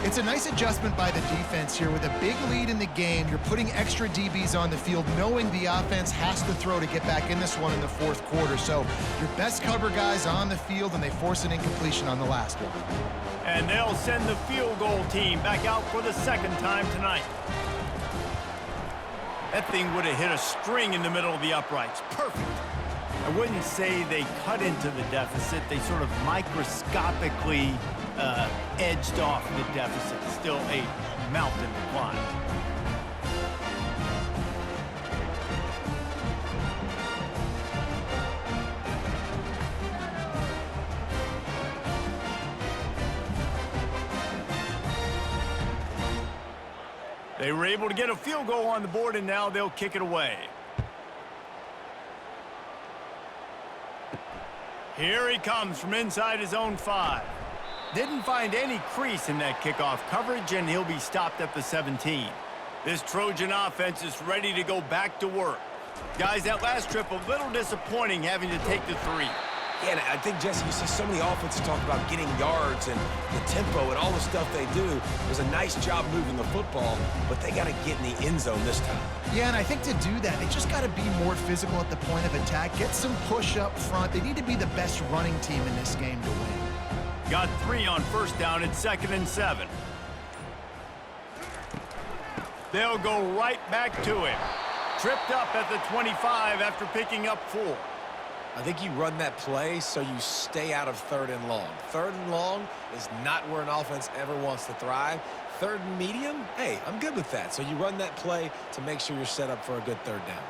[SPEAKER 3] It's a nice adjustment by the defense here. With a big lead in the game, you're putting extra DBs on the field, knowing the offense has to throw to get back in this one in the fourth quarter. So your best cover guys on the field, and they force an incompletion on the last one.
[SPEAKER 1] And they'll send the field goal team back out for the second time tonight. That thing would have hit a string in the middle of the uprights. Perfect. I wouldn't say they cut into the deficit. They sort of microscopically edged off the deficit. Still a mountain to climb. They were able to get a field goal on the board, and now they'll kick it away. Here he comes from inside his own 5. Didn't find any crease in that kickoff coverage, and he'll be stopped at the 17. This Trojan offense is ready to go back to work. Guys, that last trip a little disappointing having to take the 3.
[SPEAKER 2] Yeah, and I think, Jesse, you see so many offenses talk about getting yards and the tempo and all the stuff they do. It was a nice job moving the football, but they got to get in the end zone this time.
[SPEAKER 3] Yeah, and I think to do that, they just got to be more physical at the point of attack, get some push up front. They need to be the best running team in this game to win.
[SPEAKER 1] Got 3 on first down at 2nd and 7. They'll go right back to him. Tripped up at the 25 after picking up 4.
[SPEAKER 2] I think you run that play so you stay out of 3rd and long. 3rd and long is not where an offense ever wants to thrive. 3rd and medium, hey, I'm good with that. So you run that play to make sure you're set up for a good 3rd down.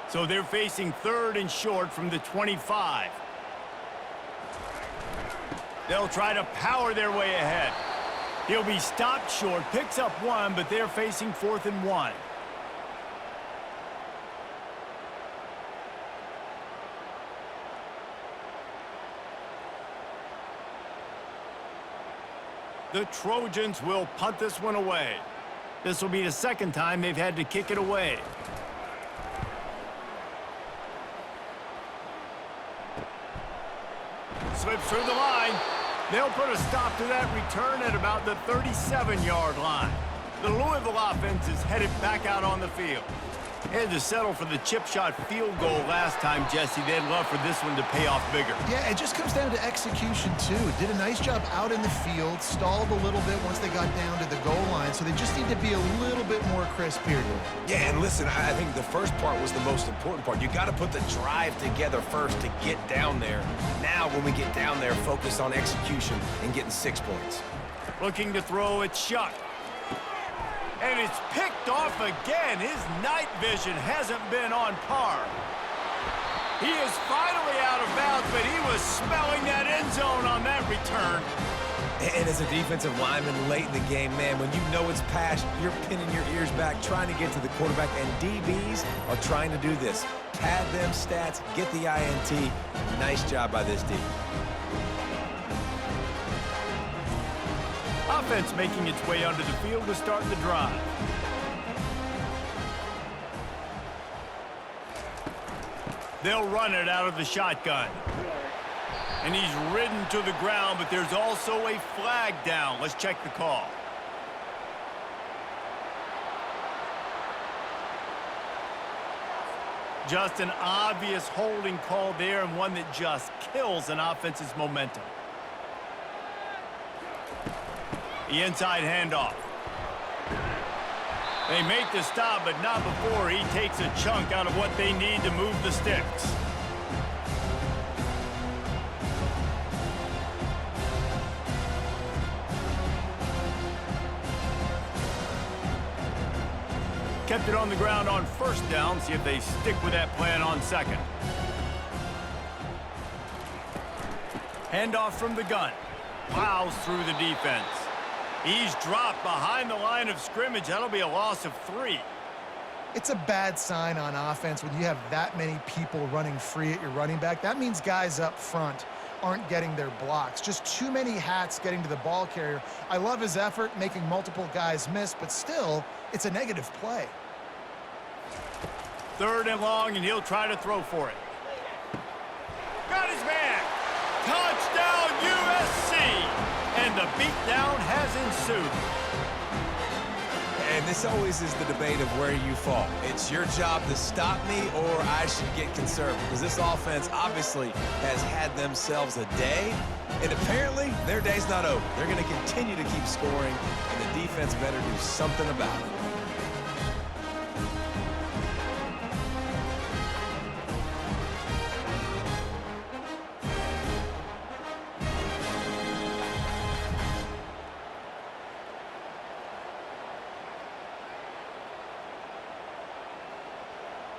[SPEAKER 1] So they're facing 3rd and short from the 25. They'll try to power their way ahead. He'll be stopped short, picks up 1, but they're facing 4th and 1. The Trojans will punt this one away. This will be the second time they've had to kick it away. Slips through the line. They'll put a stop to that return at about the 37-yard line. The Louisville offense is headed back out on the field. Had to settle for the chip shot field goal last time, Jesse. They'd love for this one to pay off bigger.
[SPEAKER 3] Yeah, it just comes down to execution, too. Did a nice job out in the field, stalled a little bit once they got down to the goal line, so they just need to be a little bit more crisp here.
[SPEAKER 2] Yeah, and listen, I think the first part was the most important part. You got to put the drive together first to get down there. Now, when we get down there, focus on execution and getting 6 points.
[SPEAKER 1] Looking to throw, it's Shuck. And it's picked off again. His night vision hasn't been on par. He is finally out of bounds, but he was smelling that end zone on that return.
[SPEAKER 2] And as a defensive lineman late in the game, man, when you know it's passed, you're pinning your ears back, trying to get to the quarterback, and DBs are trying to do this. Pad them stats, get the INT. Nice job by this D.
[SPEAKER 1] Offense making its way onto the field to start the drive. They'll run it out of the shotgun. And he's ridden to the ground, but there's also a flag down. Let's check the call. Just an obvious holding call there, and one that just kills an offense's momentum. The inside handoff. They make the stop, but not before he takes a chunk out of what they need to move the sticks. Kept it on the ground on first down. See if they stick with that plan on second. Handoff from the gun. Plows through the defense. He's dropped behind the line of scrimmage. That'll be a loss of 3.
[SPEAKER 3] It's a bad sign on offense when you have that many people running free at your running back. That means guys up front aren't getting their blocks. Just too many hats getting to the ball carrier. I love his effort, making multiple guys miss, but still, it's a negative play.
[SPEAKER 1] 3rd and long, and he'll try to throw for it. Got his man. Touchdown, USC! And the beatdown has ensued.
[SPEAKER 2] And this always is the debate of where you fall. It's your job to stop me, or I should get conservative. Because this offense obviously has had themselves a day, and apparently their day's not over. They're going to continue to keep scoring, and the defense better do something about it.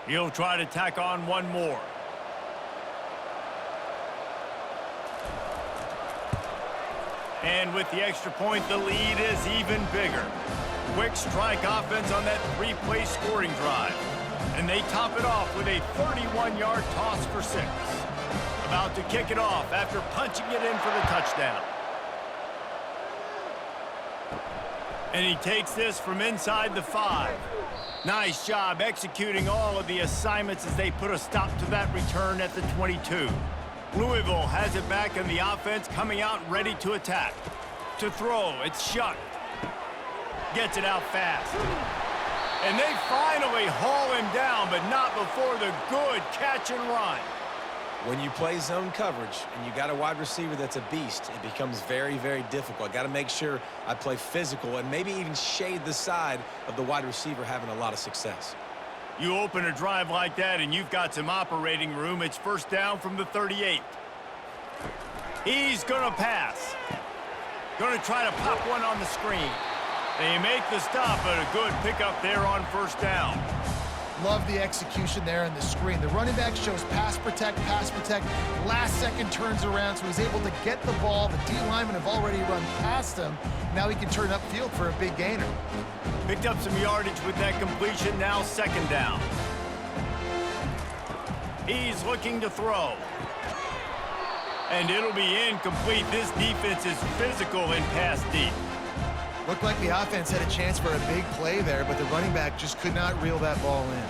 [SPEAKER 1] He'll try to tack on one more. And with the extra point, the lead is even bigger. Quick strike offense on that 3-play scoring drive. And they top it off with a 31-yard toss for 6. About to kick it off after punching it in for the touchdown. And he takes this from inside the 5. Nice job executing all of the assignments as they put a stop to that return at the 22. Louisville has it back, and the offense coming out ready to attack. To throw, it's Shuck. Gets it out fast. And they finally haul him down, but not before the good catch and run.
[SPEAKER 2] When you play zone coverage and you got a wide receiver that's a beast, it becomes very, very difficult. I got to make sure I play physical and maybe even shade the side of the wide receiver having a lot of success.
[SPEAKER 1] You open a drive like that and you've got some operating room. It's 1st down from the 38. He's going to pass. Going to try to pop one on the screen. They make the stop, but a good pickup there on 1st down.
[SPEAKER 3] Love the execution there on the screen. The running back shows pass protect, last second turns around, so he's able to get the ball. The D linemen have already run past him. Now he can turn upfield for a big gainer.
[SPEAKER 1] Picked up some yardage with that completion, now 2nd down. He's looking to throw. And it'll be incomplete. This defense is physical in pass deep.
[SPEAKER 3] Looked like the offense had a chance for a big play there, but the running back just could not reel that ball in.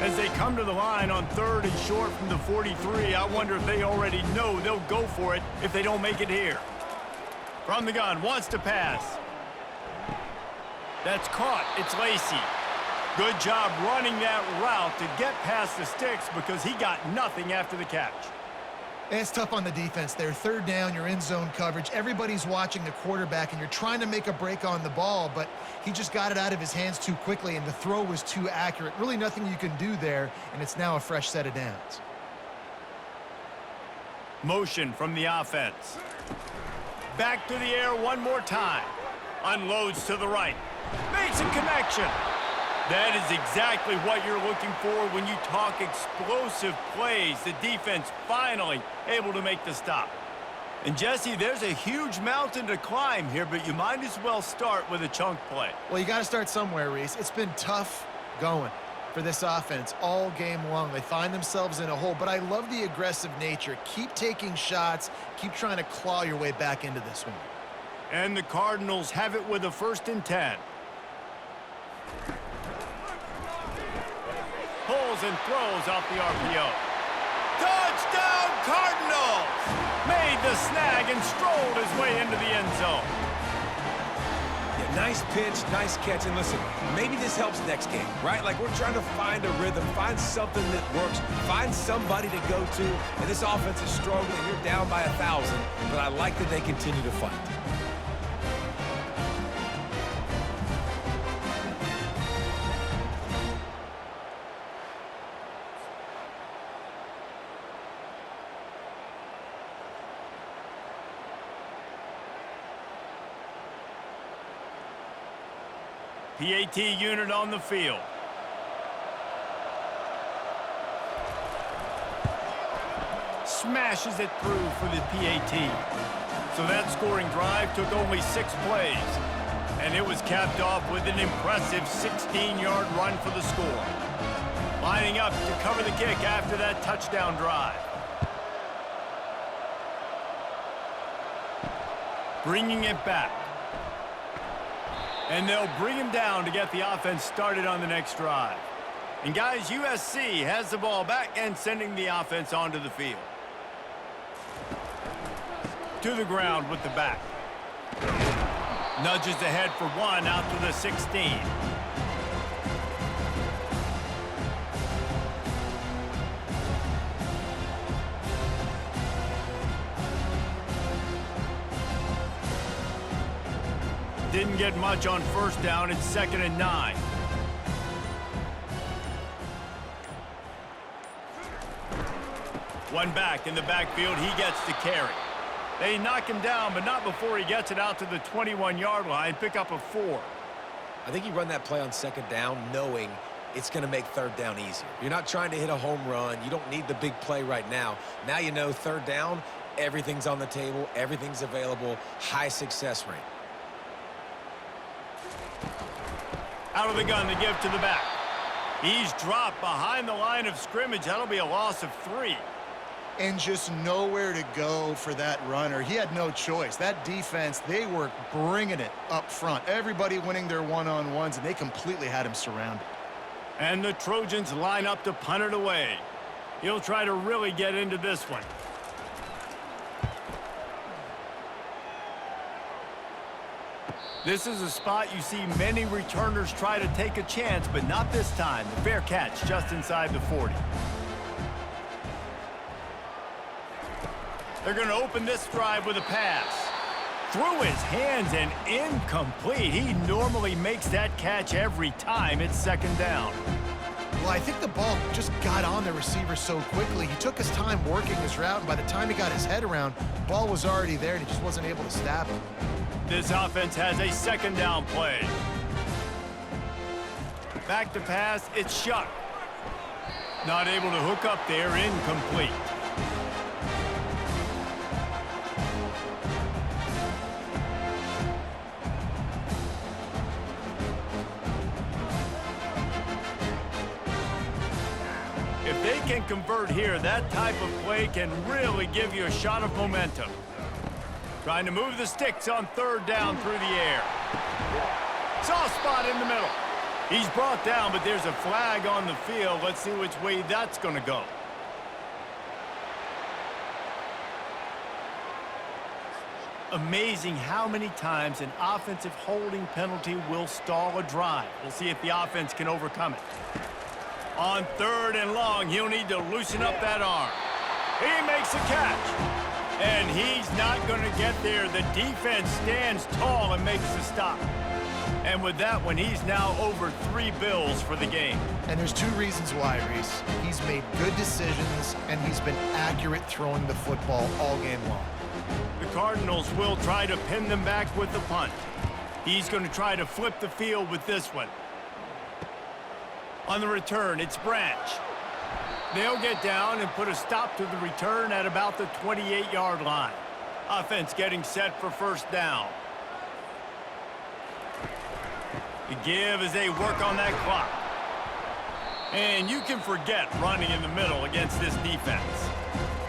[SPEAKER 1] As they come to the line on 3rd and short from the 43, I wonder if they already know they'll go for it if they don't make it here. From the gun, wants to pass. That's caught. It's Lacey. Good job running that route to get past the sticks because he got nothing after the catch.
[SPEAKER 3] It's tough on the defense there. 3rd down, you're in zone coverage. Everybody's watching the quarterback, and you're trying to make a break on the ball, but he just got it out of his hands too quickly, and the throw was too accurate. Really nothing you can do there, and it's now a fresh set of downs.
[SPEAKER 1] Motion from the offense. back to the air one more time. Unloads to the right. Makes a connection. That is exactly what you're looking for when you talk explosive plays. The defense finally able to make the stop. And Jesse, there's a huge mountain to climb here, but you might as well start with a chunk play.
[SPEAKER 3] Well, you got to start somewhere, Reese. It's been tough going for this offense all game long. They find themselves in a hole, but I love the aggressive nature. Keep taking shots. Keep trying to claw your way back into this one.
[SPEAKER 1] And the Cardinals have it with a 1st and 10. Pulls and throws off the RPO. Touchdown, Cardinals! Made the snag and strolled his way into the end zone.
[SPEAKER 2] Yeah, nice pitch, nice catch. And listen, maybe this helps next game, right? Like we're trying to find a rhythm, find something that works, find somebody to go to. And this offense is struggling. You're down by 1,000, but I like that they continue to fight.
[SPEAKER 1] PAT unit on the field. Smashes it through for the PAT. So that scoring drive took only 6 plays. And it was capped off with an impressive 16-yard run for the score. Lining up to cover the kick after that touchdown drive. Bringing it back. And they'll bring him down to get the offense started on the next drive. And guys, USC has the ball back and sending the offense onto the field. To the ground with the back. Nudges ahead for 1 out to the 16. Didn't get much on 1st down. It's 2nd and 9. One back in the backfield. He gets the carry. They knock him down, but not before he gets it out to the 21-yard line. Pick up a 4.
[SPEAKER 2] I think you run that play on 2nd down knowing it's going to make 3rd down easier. You're not trying to hit a home run. You don't need the big play right now. Now you know 3rd down, everything's on the table, everything's available, high success rate.
[SPEAKER 1] Out of the gun to give to the back. He's dropped behind the line of scrimmage. That'll be a loss of 3.
[SPEAKER 3] And just nowhere to go for that runner. He had no choice. That defense, they were bringing it up front. Everybody winning their one-on-ones, and they completely had him surrounded.
[SPEAKER 1] And the Trojans line up to punt it away. He'll try to really get into this one. This is a spot you see many returners try to take a chance, but not this time. The fair catch just inside the 40. They're going to open this drive with a pass. Through his hands and incomplete. He normally makes that catch every time. It's 2nd down.
[SPEAKER 3] Well, I think the ball just got on the receiver so quickly. He took his time working his route, and by the time he got his head around, ball was already there, and he just wasn't able to stab him.
[SPEAKER 1] This offense has a 2nd down play. Back to pass, it's Shuck. Not able to hook up there, incomplete. If they can convert here, that type of play can really give you a shot of momentum. Trying to move the sticks on 3rd down through the air. Soft spot in the middle. He's brought down, but there's a flag on the field. Let's see which way that's going to go. Amazing how many times an offensive holding penalty will stall a drive. We'll see if the offense can overcome it. On 3rd and long, he'll need to loosen up that arm. He makes a catch. And he's not going to get there. The defense stands tall and makes the stop. And with that one, he's now over 3 bills for the game.
[SPEAKER 3] And there's 2 reasons why, Reese. He's made good decisions, and he's been accurate throwing the football all game long.
[SPEAKER 1] The Cardinals will try to pin them back with the punt. He's going to try to flip the field with this one. On the return, it's Branch. They'll get down and put a stop to the return at about the 28-yard line. Offense getting set for first down. The give as they work on that clock. And you can forget running in the middle against this defense.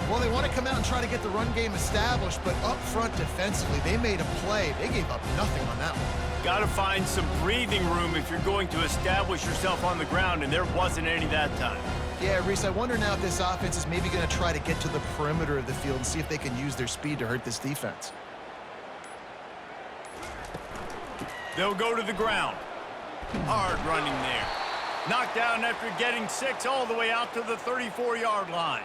[SPEAKER 3] Well, they want to come out and try to get the run game established, but up front defensively, they made a play. They gave up nothing on that one.
[SPEAKER 1] Got to find some breathing room if you're going to establish yourself on the ground, and there wasn't any that time.
[SPEAKER 3] Yeah, Reese, I wonder now if this offense is maybe going to try to get to the perimeter of the field and see if they can use their speed to hurt this defense.
[SPEAKER 1] They'll go to the ground. Hard running there. Knocked down after getting 6 all the way out to the 34-yard line.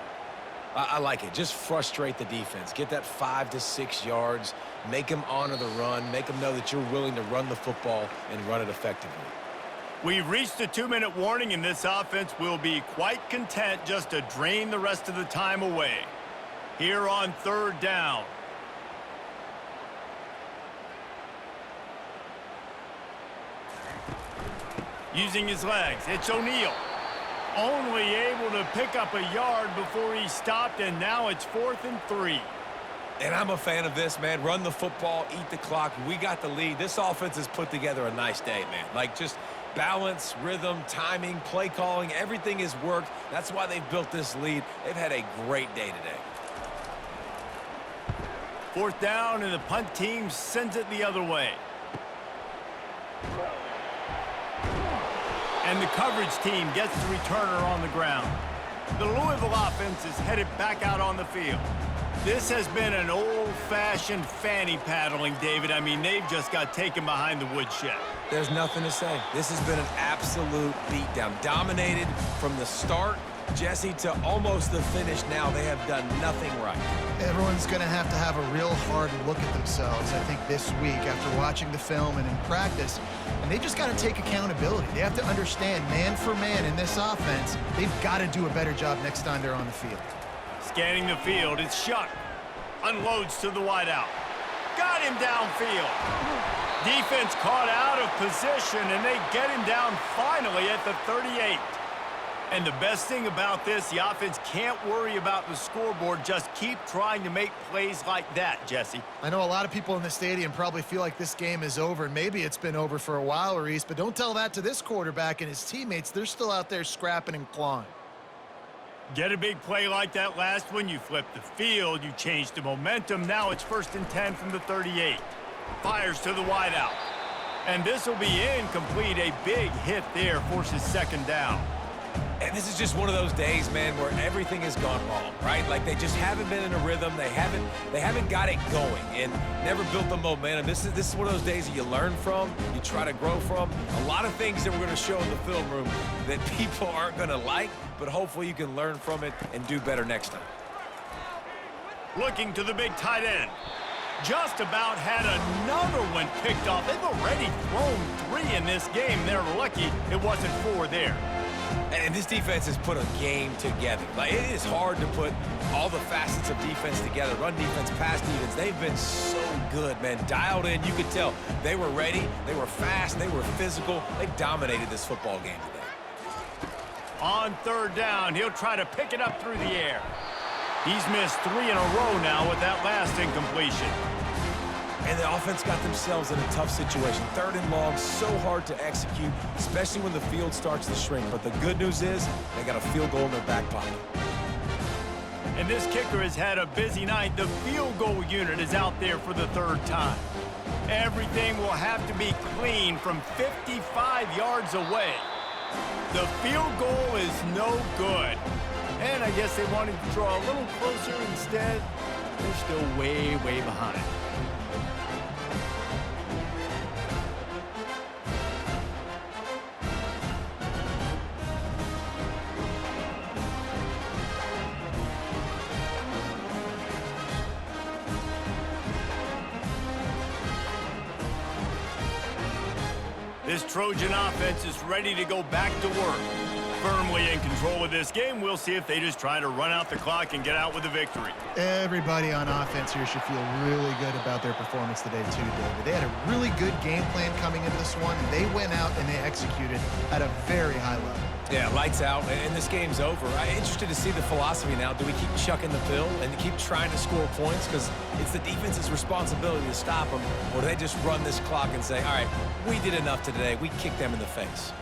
[SPEAKER 2] I like it. Just frustrate the defense. Get that 5 to 6 yards. Make them honor the run. Make them know that you're willing to run the football and run it effectively.
[SPEAKER 1] We've reached a 2-minute warning, and this offense will be quite content just to drain the rest of the time away. Here on third down. Using his legs, it's O'Neal. Only able to pick up a yard before he stopped, and now it's 4th and 3.
[SPEAKER 2] And I'm a fan of this, man. Run the football, eat the clock. We got the lead. This offense has put together a nice day, man. Like, just balance, rhythm, timing, play calling, everything has worked. That's why they've built this lead. They've had a great day today.
[SPEAKER 1] 4th down, and the punt team sends it the other way. And the coverage team gets the returner on the ground. The Louisville offense is headed back out on the field. This has been an old-fashioned fanny paddling, David. I mean, they've just got taken behind the woodshed.
[SPEAKER 2] There's nothing to say. This has been an absolute beatdown. Dominated from the start, Jesse, to almost the finish now. They have done nothing right.
[SPEAKER 3] Everyone's going to have a real hard look at themselves, I think, this week after watching the film and in practice. And they just got to take accountability. They have to understand, man for man in this offense, they've got to do a better job next time they're on the field.
[SPEAKER 1] Scanning the field, it's Shuck. Unloads to the wideout. Got him downfield. Defense caught out of position, and they get him down finally at the 38. And the best thing about this, the offense can't worry about the scoreboard. Just keep trying to make plays like that, Jesse.
[SPEAKER 3] I know a lot of people in the stadium probably feel like this game is over, and maybe it's been over for a while, Reese, but don't tell that to this quarterback and his teammates. They're still out there scrapping and clawing.
[SPEAKER 1] Get a big play like that last one, you flip the field, you change the momentum. Now it's 1st and 10 from the 38. Fires to the wideout. And this will be incomplete. A big hit there forces 2nd down.
[SPEAKER 2] And this is just one of those days, man, where everything has gone wrong, right? Like, they just haven't been in a rhythm. They haven't got it going and never built the momentum. This is one of those days that you learn from, you try to grow from. A lot of things that we're going to show in the film room that people aren't going to like, but hopefully you can learn from it and do better next time.
[SPEAKER 1] Looking to the big tight end. Just about had another one picked off. They've already thrown 3 in this game. They're lucky it wasn't 4 there.
[SPEAKER 2] And this defense has put a game together. Like, it is hard to put all the facets of defense together. Run defense, pass defense. They've been so good, man. Dialed in. You could tell they were ready. They were fast. They were physical. They dominated this football game today.
[SPEAKER 1] On 3rd down, he'll try to pick it up through the air. He's missed 3 in a row now with that last incompletion.
[SPEAKER 2] And the offense got themselves in a tough situation. 3rd and long, so hard to execute, especially when the field starts to shrink. But the good news is they got a field goal in their back pocket.
[SPEAKER 1] And this kicker has had a busy night. The field goal unit is out there for the 3rd time. Everything will have to be clean from 55 yards away. The field goal is no good. And I guess they wanted to draw a little closer instead. They're still way, way behind. This Trojan offense is ready to go back to work. firmly in control of this game. We'll see if they just try to run out the clock and get out with a victory.
[SPEAKER 3] Everybody on offense here should feel really good about their performance today too, David. They had a really good game plan coming into this one, and they went out and they executed at a very high level.
[SPEAKER 2] Yeah, lights out, and this game's over. I'm interested to see the philosophy now. Do we keep chucking the pill and keep trying to score points because it's the defense's responsibility to stop them, or do they just run this clock and say, all right, we did enough today. We kicked them in the face?